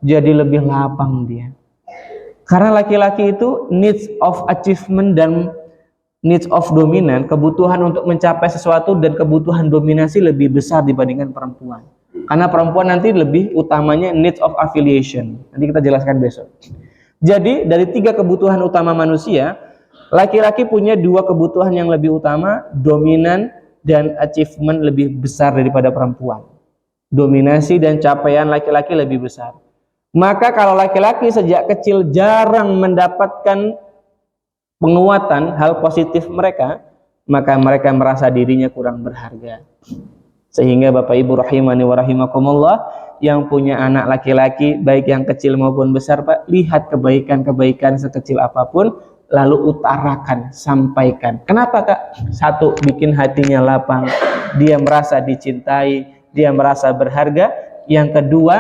jadi lebih lapang dia. Karena laki-laki itu needs of achievement dan needs of dominant, kebutuhan untuk mencapai sesuatu dan kebutuhan dominasi lebih besar dibandingkan perempuan. Karena perempuan nanti lebih utamanya needs of affiliation. Nanti kita jelaskan besok. Jadi dari 3 kebutuhan utama manusia, laki-laki punya 2 kebutuhan yang lebih utama, dominan dan achievement lebih besar daripada perempuan. Dominasi dan capaian laki-laki lebih besar. Maka kalau laki-laki sejak kecil jarang mendapatkan penguatan hal positif mereka, maka mereka merasa dirinya kurang berharga. Sehingga Bapak Ibu rahimani wa rahimakumullah, yang punya anak laki-laki baik yang kecil maupun besar, Pak, lihat kebaikan-kebaikan sekecil apapun, lalu utarakan, sampaikan. Kenapa, Kak? 1, bikin hatinya lapang, dia merasa dicintai, dia merasa berharga. Yang kedua,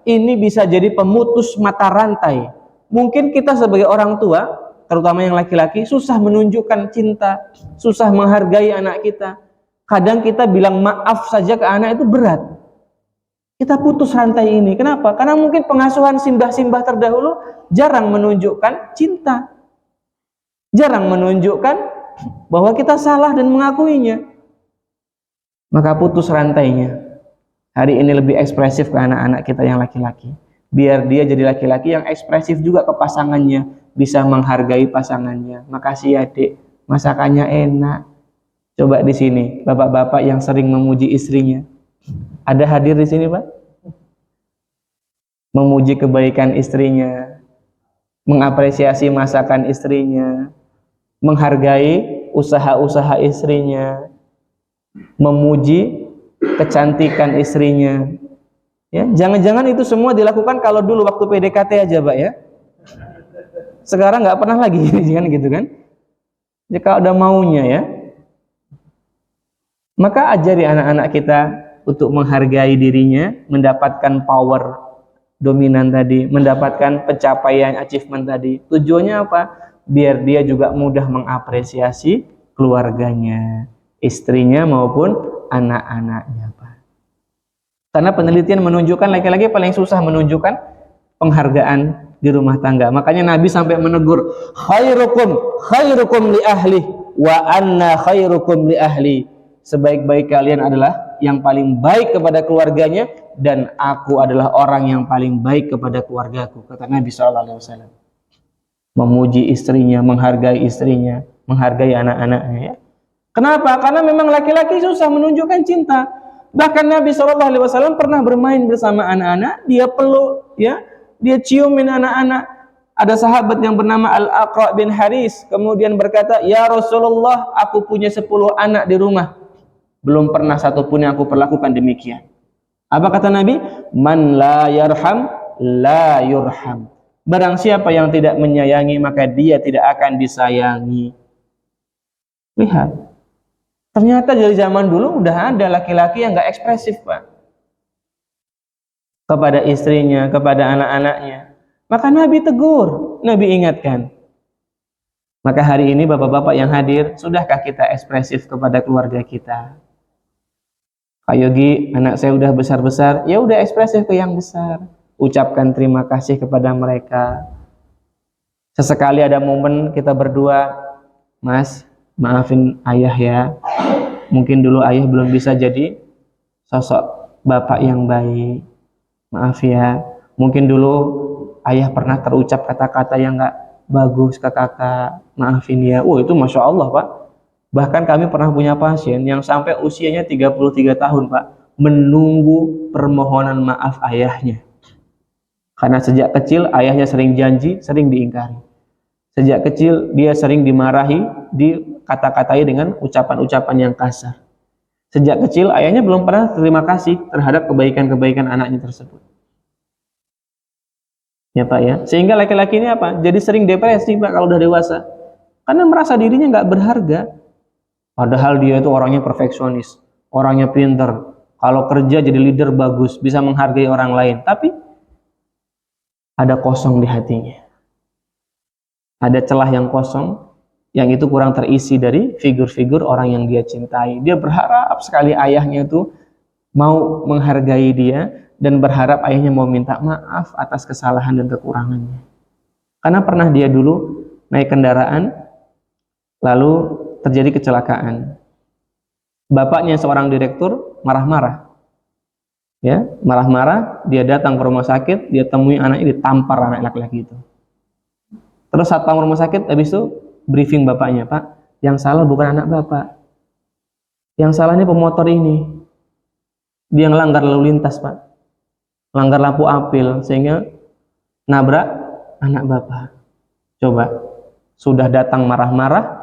ini bisa jadi pemutus mata rantai. Mungkin kita sebagai orang tua, terutama yang laki-laki, susah menunjukkan cinta, susah menghargai anak kita. Kadang kita bilang maaf saja ke anak itu berat. Kita putus rantai ini. Kenapa? Karena mungkin pengasuhan simbah-simbah terdahulu jarang menunjukkan cinta, jarang menunjukkan bahwa kita salah dan mengakuinya. Maka putus rantainya. Hari ini lebih ekspresif ke anak-anak kita yang laki-laki. Biar dia jadi laki-laki yang ekspresif juga ke pasangannya, bisa menghargai pasangannya. Makasih ya Dek, masakannya enak. Coba di sini, bapak-bapak yang sering memuji istrinya, ada hadir di sini, Pak? Memuji kebaikan istrinya, mengapresiasi masakan istrinya, menghargai usaha-usaha istrinya, memuji kecantikan istrinya. Ya, jangan-jangan itu semua dilakukan kalau dulu waktu PDKT aja, Pak ya. Sekarang nggak pernah lagi, kan gitu kan? Ya, kalau udah maunya ya. Maka ajari anak-anak kita untuk menghargai dirinya, mendapatkan power dominan tadi, mendapatkan pencapaian achievement tadi. Tujuannya apa? Biar dia juga mudah mengapresiasi keluarganya, istrinya maupun anak-anaknya, Pak. Karena penelitian menunjukkan laki-laki paling susah menunjukkan penghargaan di rumah tangga. Makanya Nabi sampai menegur, khairukum li ahli wa anna khairukum li ahli. Sebaik-baik kalian adalah yang paling baik kepada keluarganya, dan aku adalah orang yang paling baik kepada keluargaku, kata Nabi SAW. Memuji istrinya, menghargai istrinya, menghargai anak-anaknya. Ya. Kenapa? Karena memang laki-laki susah menunjukkan cinta. Bahkan Nabi SAW pernah bermain bersama anak-anak, dia peluk, ya, dia ciumin anak-anak. Ada sahabat yang bernama Al-Aqra bin Haris, kemudian berkata, "Ya Rasulullah, aku punya 10 anak di rumah. Belum pernah satupun yang aku perlakukan demikian." Apa kata Nabi? "Man la yarham, la yurham." Barang siapa yang tidak menyayangi, maka dia tidak akan disayangi. Lihat, ternyata dari zaman dulu udah ada laki-laki yang gak ekspresif, Pak, kepada istrinya, kepada anak-anaknya. Maka Nabi tegur, Nabi ingatkan. Maka hari ini bapak-bapak yang hadir, sudahkah kita ekspresif kepada keluarga kita? Kak Yogi, anak saya udah besar-besar, ya udah ekspresif ke yang besar. Ucapkan terima kasih kepada mereka. Sesekali ada momen kita berdua, "Mas, maafin ayah ya. Mungkin dulu ayah belum bisa jadi sosok bapak yang baik. Maaf ya. Mungkin dulu ayah pernah terucap kata-kata yang gak bagus ke kakak. Maafin ya." Oh, itu Masya Allah, Pak. Bahkan kami pernah punya pasien yang sampai usianya 33 tahun, Pak, menunggu permohonan maaf ayahnya. Karena sejak kecil ayahnya sering janji, sering diingkari. Sejak kecil dia sering dimarahi, dikata-katai dengan ucapan-ucapan yang kasar. Sejak kecil ayahnya belum pernah terima kasih terhadap kebaikan-kebaikan anaknya tersebut. Ya Pak ya. Sehingga laki-laki ini apa? Jadi sering depresi, Pak, kalau udah dewasa. Karena merasa dirinya nggak berharga. Padahal dia itu orangnya perfeksionis, orangnya pinter. Kalau kerja jadi leader bagus, bisa menghargai orang lain. Tapi ada kosong di hatinya. Ada celah yang kosong, yang itu kurang terisi dari figur-figur orang yang dia cintai. Dia berharap sekali ayahnya itu mau menghargai dia, dan berharap ayahnya mau minta maaf atas kesalahan dan kekurangannya. Karena pernah dia dulu naik kendaraan, lalu terjadi kecelakaan. Bapaknya seorang direktur marah-marah. Ya, marah-marah, dia datang ke rumah sakit, dia temui anaknya, ditampar anak laki-laki itu. Terus satpam rumah sakit habis itu briefing bapaknya, "Pak, yang salah bukan anak bapak. Yang salah ini pemotor ini. Dia ngelanggar lalu lintas, Pak. Melanggar lampu apil sehingga nabrak anak bapak." Coba, sudah datang marah-marah,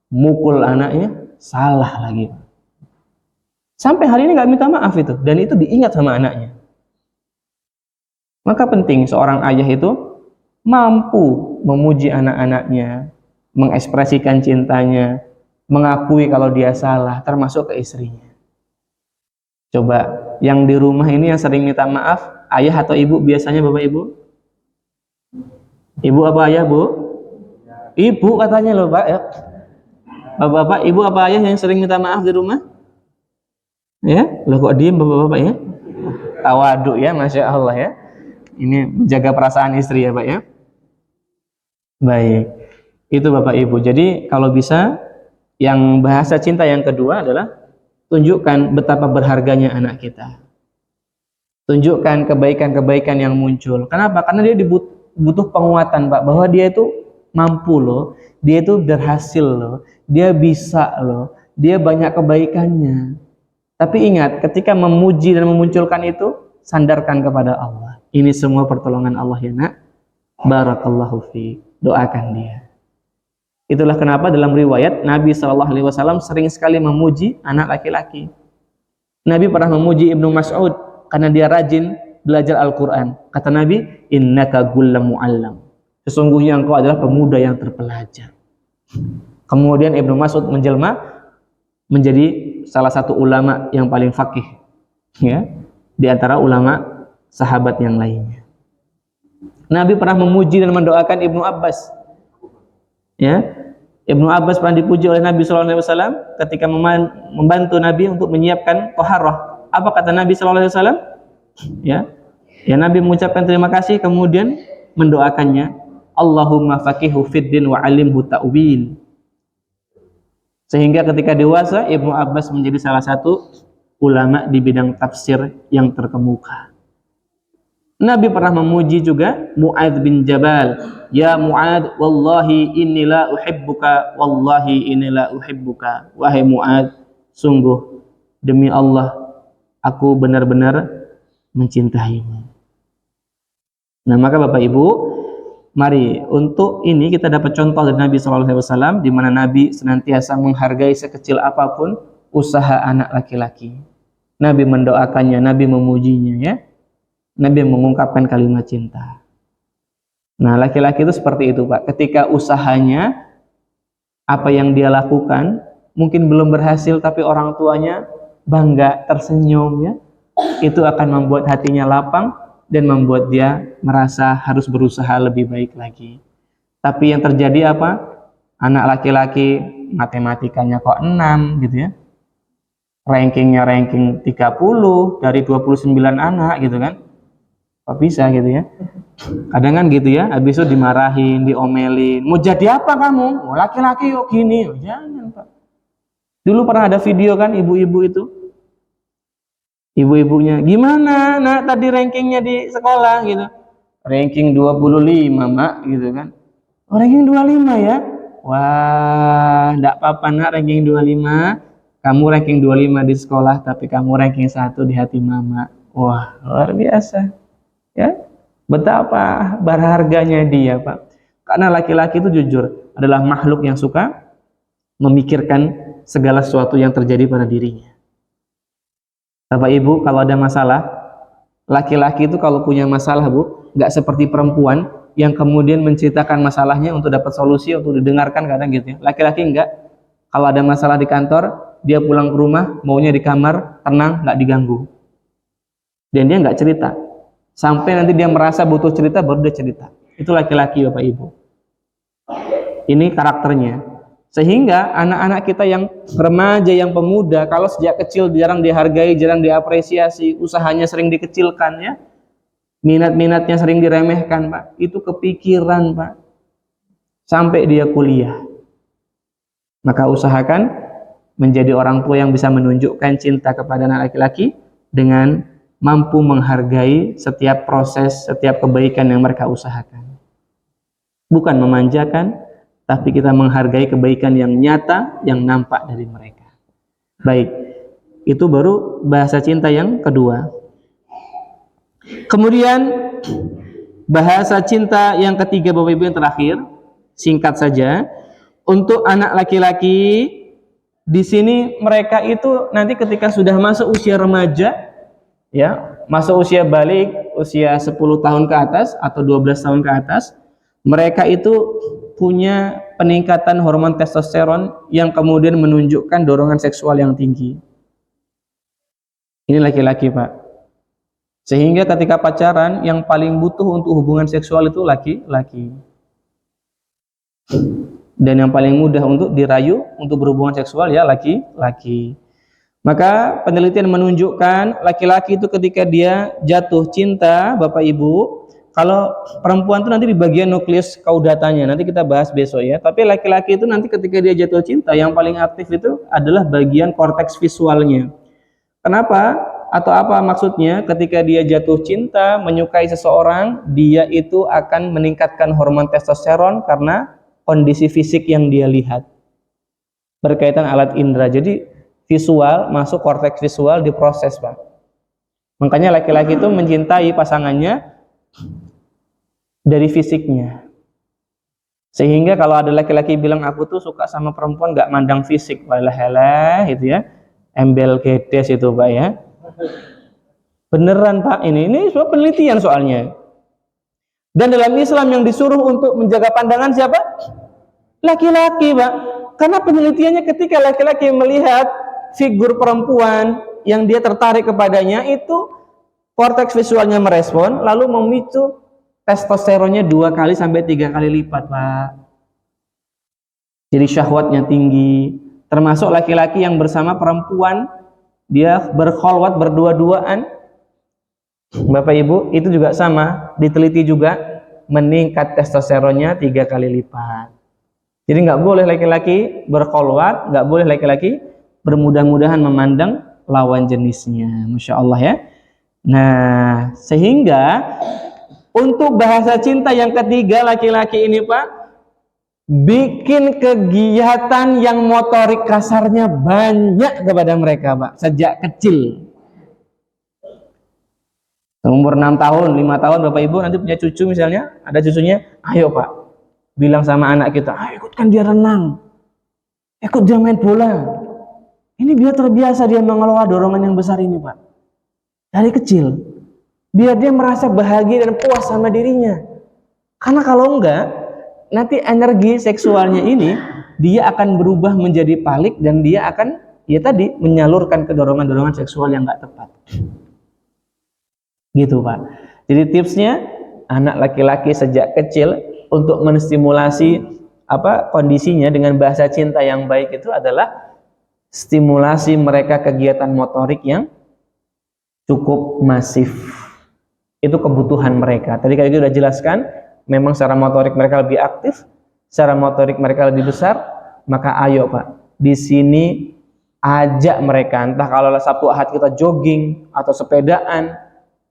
mukul anaknya, salah lagi. Sampai hari ini nggak minta maaf itu, dan itu diingat sama anaknya. Maka penting seorang ayah itu mampu memuji anak-anaknya, mengekspresikan cintanya, mengakui kalau dia salah, termasuk ke istrinya. Coba, yang di rumah ini yang sering minta maaf, ayah atau ibu biasanya, Bapak Ibu? Ibu apa ayah, Bu? Ibu katanya loh, Pak ya. Bapak-bapak, ibu apa ayah yang sering minta maaf di rumah? Ya, loh kok diem bapak-bapak ya? Tawaduk ya, Masya Allah ya. Ini menjaga perasaan istri ya Pak ya. Baik, itu Bapak Ibu. Jadi kalau bisa, yang bahasa cinta yang kedua adalah tunjukkan betapa berharganya anak kita. Tunjukkan kebaikan-kebaikan yang muncul. Kenapa? Karena dia butuh penguatan, Pak, bahwa dia itu mampu loh, dia itu berhasil loh, dia bisa loh, dia banyak kebaikannya. Tapi ingat, ketika memuji dan memunculkan itu, sandarkan kepada Allah. Ini semua pertolongan Allah ya nak. Barakallahu fiik. Doakan dia. Itulah kenapa dalam riwayat Nabi SAW sering sekali memuji anak laki-laki. Nabi pernah memuji Ibnu Mas'ud karena dia rajin belajar Al-Quran. Kata Nabi, innaka gullam mu'allam. Sesungguhnya engkau adalah pemuda yang terpelajar. Kemudian Ibnu Mas'ud menjelma menjadi salah satu ulama yang paling faqih, ya, di antara ulama sahabat yang lainnya. Nabi pernah memuji dan mendoakan Ibnu Abbas. Ya, Ibnu Abbas pernah dipuji oleh Nabi SAW ketika membantu Nabi untuk menyiapkan toharah. Apa kata Nabi SAW? Ya, Nabi mengucapkan terima kasih, kemudian mendoakannya, Allahumma faqihu fid din wa alimhu ta'wil. Sehingga ketika dewasa Ibnu Abbas menjadi salah satu ulama di bidang tafsir yang terkemuka. Nabi pernah memuji juga Mu'adz bin Jabal, ya Mu'adz, wallahi inni la uhibbuka, wallahi inni la uhibbuka. Wahai Mu'adz, sungguh demi Allah aku benar-benar mencintaimu. Nah, maka Bapak Ibu, mari untuk ini kita dapat contoh dari Nabi SAW, di mana Nabi senantiasa menghargai sekecil apapun usaha anak laki-laki. Nabi mendoakannya, Nabi memujinya, ya. Nabi mengungkapkan kalimat cinta. Nah, laki-laki itu seperti itu, Pak. Ketika usahanya, apa yang dia lakukan, mungkin belum berhasil, tapi orang tuanya bangga, tersenyum, ya. Itu akan membuat hatinya lapang dan membuat dia merasa harus berusaha lebih baik lagi. Tapi yang terjadi apa? Anak laki-laki matematikanya kok 6 gitu ya. Rankingnya ranking 30 dari 29 anak gitu kan. Kok bisa gitu ya? Kadang kan gitu ya, habis itu dimarahin, diomelin. Mau jadi apa kamu? Oh, laki-laki kok gini. Oh, jangan, Pak. Dulu pernah ada video kan ibu-ibu itu. Ibu-ibunya, gimana nak tadi rankingnya di sekolah gitu. Ranking 25, Mak, gitu kan. Oh, ranking 25 ya? Wah, enggak apa-apa nak ranking 25. Kamu ranking 25 di sekolah, tapi kamu ranking 1 di hati Mama. Wah, luar biasa. Ya, betapa berharganya dia, Pak. Karena laki-laki itu jujur adalah makhluk yang suka memikirkan segala sesuatu yang terjadi pada dirinya. Bapak Ibu, kalau ada masalah, laki-laki itu kalau punya masalah, Bu, nggak seperti perempuan yang kemudian menceritakan masalahnya untuk dapat solusi, untuk didengarkan kadang gitu ya. Laki-laki enggak. Kalau ada masalah di kantor, dia pulang ke rumah, maunya di kamar, tenang, nggak diganggu. Dan dia nggak cerita. Sampai nanti dia merasa butuh cerita, baru dia cerita. Itu laki-laki, Bapak Ibu. Ini karakternya. Sehingga anak-anak kita yang remaja, yang pemuda, kalau sejak kecil jarang dihargai, jarang diapresiasi, usahanya sering dikecilkan ya, minat-minatnya sering diremehkan, Pak. Itu kepikiran, Pak. Sampai dia kuliah. Maka usahakan menjadi orang tua yang bisa menunjukkan cinta kepada anak laki-laki dengan mampu menghargai setiap proses, setiap kebaikan yang mereka usahakan. Bukan memanjakan, tapi kita menghargai kebaikan yang nyata, yang nampak dari mereka. Baik, itu baru bahasa cinta yang kedua. Kemudian bahasa cinta yang ketiga, Bapak Ibu, yang terakhir, singkat saja, untuk anak laki-laki, di sini mereka itu nanti ketika sudah masuk usia remaja, ya, masuk usia balik, usia 10 tahun ke atas atau 12 tahun ke atas, mereka itu punya peningkatan hormon testosteron yang kemudian menunjukkan dorongan seksual yang tinggi. Ini laki-laki, Pak. Sehingga ketika pacaran, yang paling butuh untuk hubungan seksual itu laki-laki. Dan yang paling mudah untuk dirayu, untuk berhubungan seksual ya laki-laki. Maka penelitian menunjukkan laki-laki itu ketika dia jatuh cinta, Bapak Ibu, kalau perempuan itu nanti di bagian nukleus kaudatanya, nanti kita bahas besok ya. Tapi laki-laki itu nanti ketika dia jatuh cinta, yang paling aktif itu adalah bagian korteks visualnya. Kenapa? Atau apa maksudnya? Ketika dia jatuh cinta, menyukai seseorang, dia itu akan meningkatkan hormon testosteron karena kondisi fisik yang dia lihat. Berkaitan alat indera. Jadi visual, masuk korteks visual diproses, Pak. Makanya laki-laki itu mencintai pasangannya dari fisiknya. Sehingga kalau ada laki-laki bilang aku tuh suka sama perempuan gak mandang fisik, walah gitu ya, embel gedes itu, Pak ya. Beneran, Pak, ini semua penelitian soalnya. Dan dalam Islam yang disuruh untuk menjaga pandangan siapa? Laki-laki, Pak. Karena penelitiannya ketika laki-laki melihat figur perempuan yang dia tertarik kepadanya, itu korteks visualnya merespon, lalu memicu testosteronnya 2 kali sampai 3 kali lipat, Pak. Jadi syahwatnya tinggi. Termasuk laki-laki yang bersama perempuan, dia berkholwat, berdua-duaan, Bapak Ibu, itu juga sama, diteliti juga. meningkat testosteronnya 3 kali lipat. Jadi nggak boleh laki-laki berkholwat, nggak boleh laki-laki bermudah-mudahan memandang lawan jenisnya. Masya Allah ya. Nah, sehingga untuk bahasa cinta yang ketiga laki-laki ini Pak, bikin kegiatan yang motorik kasarnya banyak kepada mereka Pak, sejak kecil. Umur 6 tahun, 5 tahun Bapak Ibu nanti punya cucu misalnya, ada cucunya, ayo Pak, bilang sama anak kita, ayo ikutkan dia renang, ikut dia main bola. Ini biar terbiasa dia mengelola dorongan yang besar ini Pak, dari kecil, biar dia merasa bahagia dan puas sama dirinya. Karena kalau enggak, nanti energi seksualnya ini dia akan berubah menjadi palik dan dia akan ya tadi menyalurkan ke dorongan-dorongan seksual yang enggak tepat. Gitu Pak. Jadi tipsnya anak laki-laki sejak kecil untuk menstimulasi kondisinya dengan bahasa cinta yang baik itu adalah stimulasi mereka kegiatan motorik yang cukup masif. Itu kebutuhan mereka. Tadi kita sudah jelaskan, memang secara motorik mereka lebih aktif, secara motorik mereka lebih besar, maka ayo Pak, di sini ajak mereka, entah kalau Sabtu Ahad kita jogging atau sepedaan,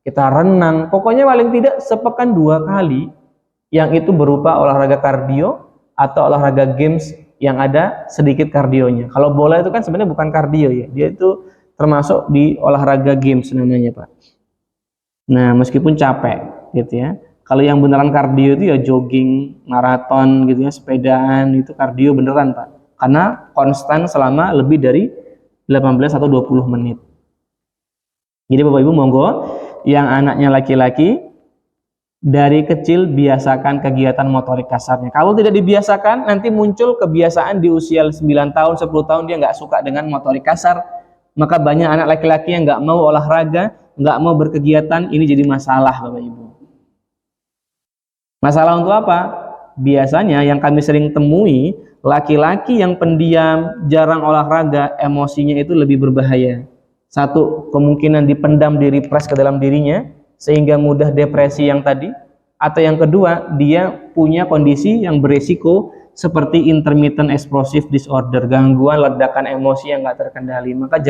kita renang, pokoknya paling tidak sepekan 2 kali, yang itu berupa olahraga kardio atau olahraga games yang ada sedikit kardionya. Kalau bola itu kan sebenarnya bukan kardio ya, dia itu termasuk di olahraga games namanya Pak. Nah, meskipun capek gitu ya. Kalau yang beneran kardio itu ya jogging, maraton gitu ya, sepedaan, itu kardio beneran Pak. Karena konstan selama lebih dari 18 atau 20 menit. Jadi Bapak Ibu monggo yang anaknya laki-laki dari kecil biasakan kegiatan motorik kasarnya. Kalau tidak dibiasakan, nanti muncul kebiasaan di usia 9 tahun, 10 tahun dia nggak suka dengan motorik kasar. Maka banyak anak laki-laki yang nggak mau olahraga, nggak mau berkegiatan, ini jadi masalah Bapak Ibu. Masalah untuk apa? Biasanya yang kami sering temui, laki-laki yang pendiam, jarang olahraga, emosinya itu lebih berbahaya. Satu, kemungkinan dipendam, direpres ke dalam dirinya, sehingga mudah depresi yang tadi. Atau yang kedua, dia punya kondisi yang beresiko seperti intermittent explosive disorder, gangguan ledakan emosi yang nggak terkendali. Maka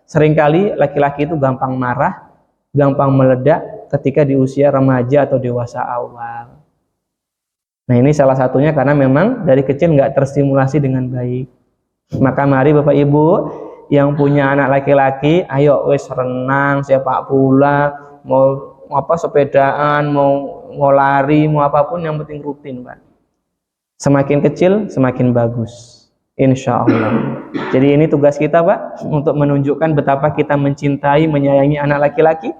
seringkali laki-laki itu gampang marah, gampang meledak ketika di usia remaja atau dewasa awal. Nah ini salah satunya karena memang dari kecil nggak terstimulasi dengan baik. Maka mari Bapak Ibu yang punya anak laki-laki, ayo wes renang, sepak bola, mau sepedaan, mau lari, mau apapun, yang penting rutin Pak. Semakin kecil semakin bagus, insya Allah. Jadi ini tugas kita Pak, untuk menunjukkan betapa kita mencintai, menyayangi anak laki-laki,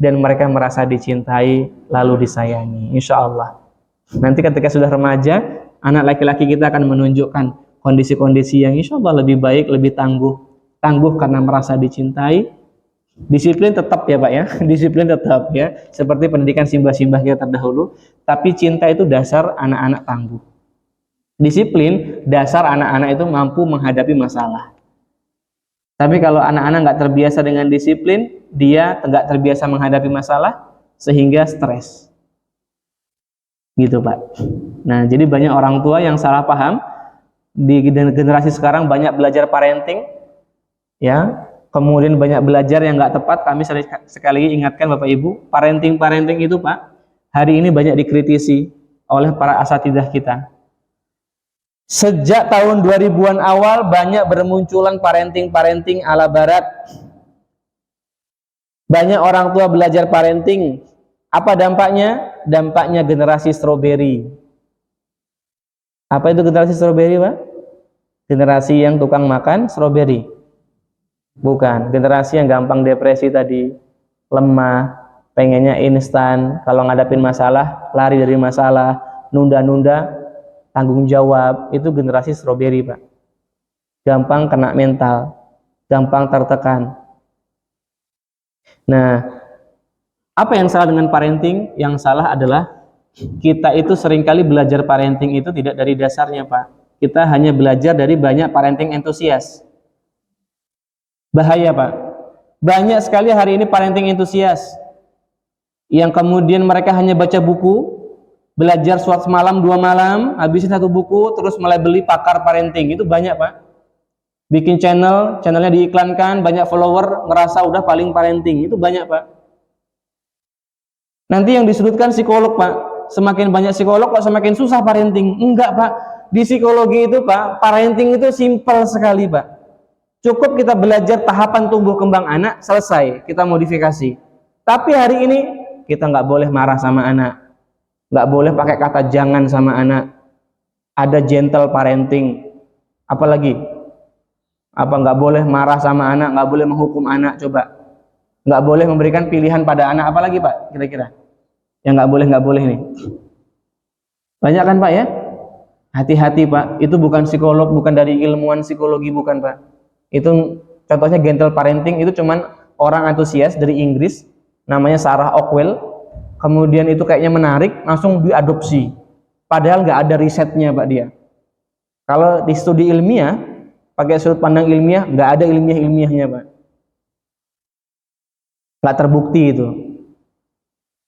dan mereka merasa dicintai lalu disayangi, insya Allah. Nanti ketika sudah remaja, anak laki-laki kita akan menunjukkan kondisi-kondisi yang insya Allah lebih baik, lebih tangguh karena merasa dicintai. Disiplin tetap ya Pak ya, disiplin tetap ya, seperti pendidikan simbah-simbah kita terdahulu. Tapi cinta itu dasar anak-anak tangguh. Disiplin dasar anak-anak itu mampu menghadapi masalah. Tapi kalau anak-anak nggak terbiasa dengan disiplin, dia nggak terbiasa menghadapi masalah, sehingga stres. Gitu Pak. Nah, jadi banyak orang tua yang salah paham. Di generasi sekarang banyak belajar parenting, ya, kemudian banyak belajar yang nggak tepat. Kami sekali lagi ingatkan Bapak Ibu, parenting itu Pak, hari ini banyak dikritisi oleh para asatidzah kita. Sejak tahun 2000-an awal banyak bermunculan parenting ala barat. Banyak orang tua belajar parenting. Apa dampaknya? Dampaknya generasi stroberi. Apa itu generasi stroberi Pak? Generasi yang tukang makan stroberi. Bukan, generasi yang gampang depresi tadi, lemah, pengennya instan, kalau ngadapin masalah, lari dari masalah, nunda-nunda tanggung jawab, itu generasi stroberi Pak. Gampang kena mental, gampang tertekan. Nah, apa yang salah dengan parenting? Yang salah adalah kita itu seringkali belajar parenting itu tidak dari dasarnya Pak. Kita hanya belajar dari banyak parenting entusias. Bahaya Pak. Banyak sekali hari ini parenting entusias yang kemudian mereka hanya baca buku, belajar suatu malam 2 malam, habisin 1 buku, terus mulai beli pakar parenting. Itu banyak Pak. Bikin channelnya diiklankan, banyak follower, ngerasa udah paling parenting. Itu banyak Pak. Nanti yang disudutkan psikolog Pak. Semakin banyak psikolog kok semakin susah parenting. Enggak Pak. Di psikologi itu Pak, parenting itu simpel sekali Pak. Cukup kita belajar tahapan tumbuh kembang anak, selesai. Kita modifikasi. Tapi hari ini kita nggak boleh marah sama anak. Nggak boleh pakai kata jangan sama anak. Ada gentle parenting. Apalagi? Apa nggak boleh marah sama anak, nggak boleh menghukum anak, coba. Nggak boleh memberikan pilihan pada anak, apalagi Pak, kira-kira? Yang nggak boleh nih. Banyak kan Pak ya? Hati-hati Pak, itu bukan psikolog, bukan dari ilmuwan psikologi, bukan Pak. Itu contohnya gentle parenting, itu cuman orang antusias dari Inggris, namanya Sarah Ockwell. Kemudian itu kayaknya menarik, langsung diadopsi. Padahal nggak ada risetnya Pak dia. Kalau di studi ilmiah, pakai sudut pandang ilmiah, nggak ada ilmiahnya Pak. Nggak terbukti itu.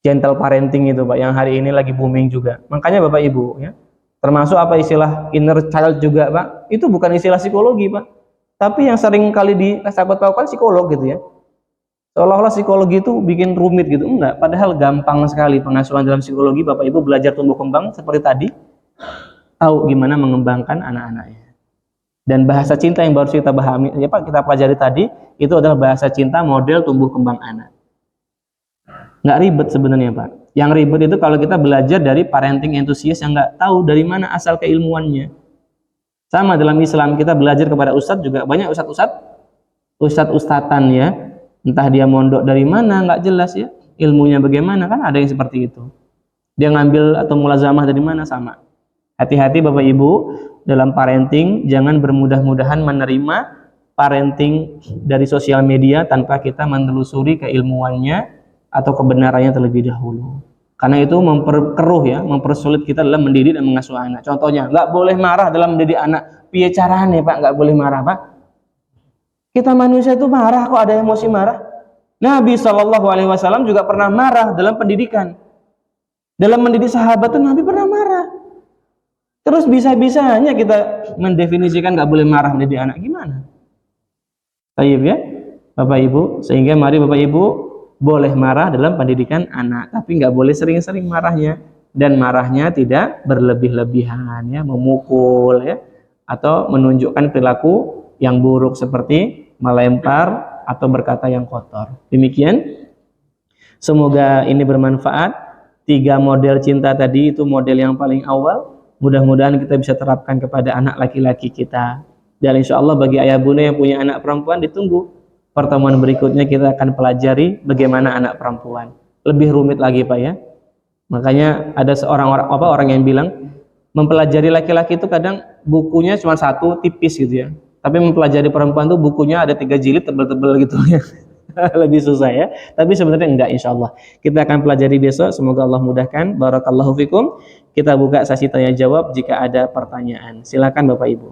Gentle parenting itu Pak, yang hari ini lagi booming juga. Makanya Bapak Ibu ya, termasuk apa istilah inner child juga Pak, itu bukan istilah psikologi Pak. Tapi yang sering kali disangkut-pautkan psikolog gitu ya. Seolah-olah psikologi itu bikin rumit gitu. Enggak, padahal gampang sekali pengasuhan dalam psikologi. Bapak Ibu belajar tumbuh kembang seperti tadi, tahu gimana mengembangkan anak-anaknya. Dan bahasa cinta yang baru kita pahami, ya Pak, kita pelajari tadi, itu adalah bahasa cinta model tumbuh kembang anak. Nggak ribet sebenarnya Pak. Yang ribet itu kalau kita belajar dari parenting enthusiast yang nggak tahu dari mana asal keilmuannya. Sama dalam Islam, kita belajar kepada ustadz juga, banyak ustadz-ustadzan ya. Entah dia mondok dari mana, nggak jelas ya. Ilmunya bagaimana, kan ada yang seperti itu. Dia ngambil atau mulazamah dari mana, sama. Hati-hati Bapak Ibu, dalam parenting, jangan bermudah-mudahan menerima parenting dari sosial media tanpa kita menelusuri keilmuannya atau kebenarannya terlebih dahulu. Karena itu memperkeruh ya, mempersulit kita dalam mendidik dan mengasuh anak. Contohnya, nggak boleh marah dalam mendidik anak. Piye caranya Pak, nggak boleh marah Pak? Kita manusia itu marah, kok ada emosi marah. Nabi SAW juga pernah marah dalam pendidikan. Dalam mendidik sahabat itu Nabi pernah marah. Terus bisa-bisanya kita mendefinisikan nggak boleh marah mendidik anak, gimana? Baik ya, Bapak Ibu. Sehingga mari Bapak Ibu boleh marah dalam pendidikan anak, tapi nggak boleh sering-sering marahnya. Dan marahnya tidak berlebih-lebihan ya, memukul ya, atau menunjukkan perilaku yang buruk seperti melempar atau berkata yang kotor. Demikian. Semoga ini bermanfaat. 3 model cinta tadi itu model yang paling awal. Mudah-mudahan kita bisa terapkan kepada anak laki-laki kita. Dan insya Allah bagi ayah bunda yang punya anak perempuan, ditunggu pertemuan berikutnya kita akan pelajari bagaimana anak perempuan. Lebih rumit lagi Pak ya. Makanya ada orang yang bilang mempelajari laki-laki itu kadang bukunya cuma 1 tipis gitu ya. Tapi mempelajari perempuan tuh bukunya ada 3 jilid tebel-tebel gitu ya. Lebih susah ya. Tapi sebenarnya enggak, insya Allah. Kita akan pelajari besok. Semoga Allah mudahkan. Barakallahu fikum. Kita buka sesi tanya jawab jika ada pertanyaan. Silakan Bapak Ibu.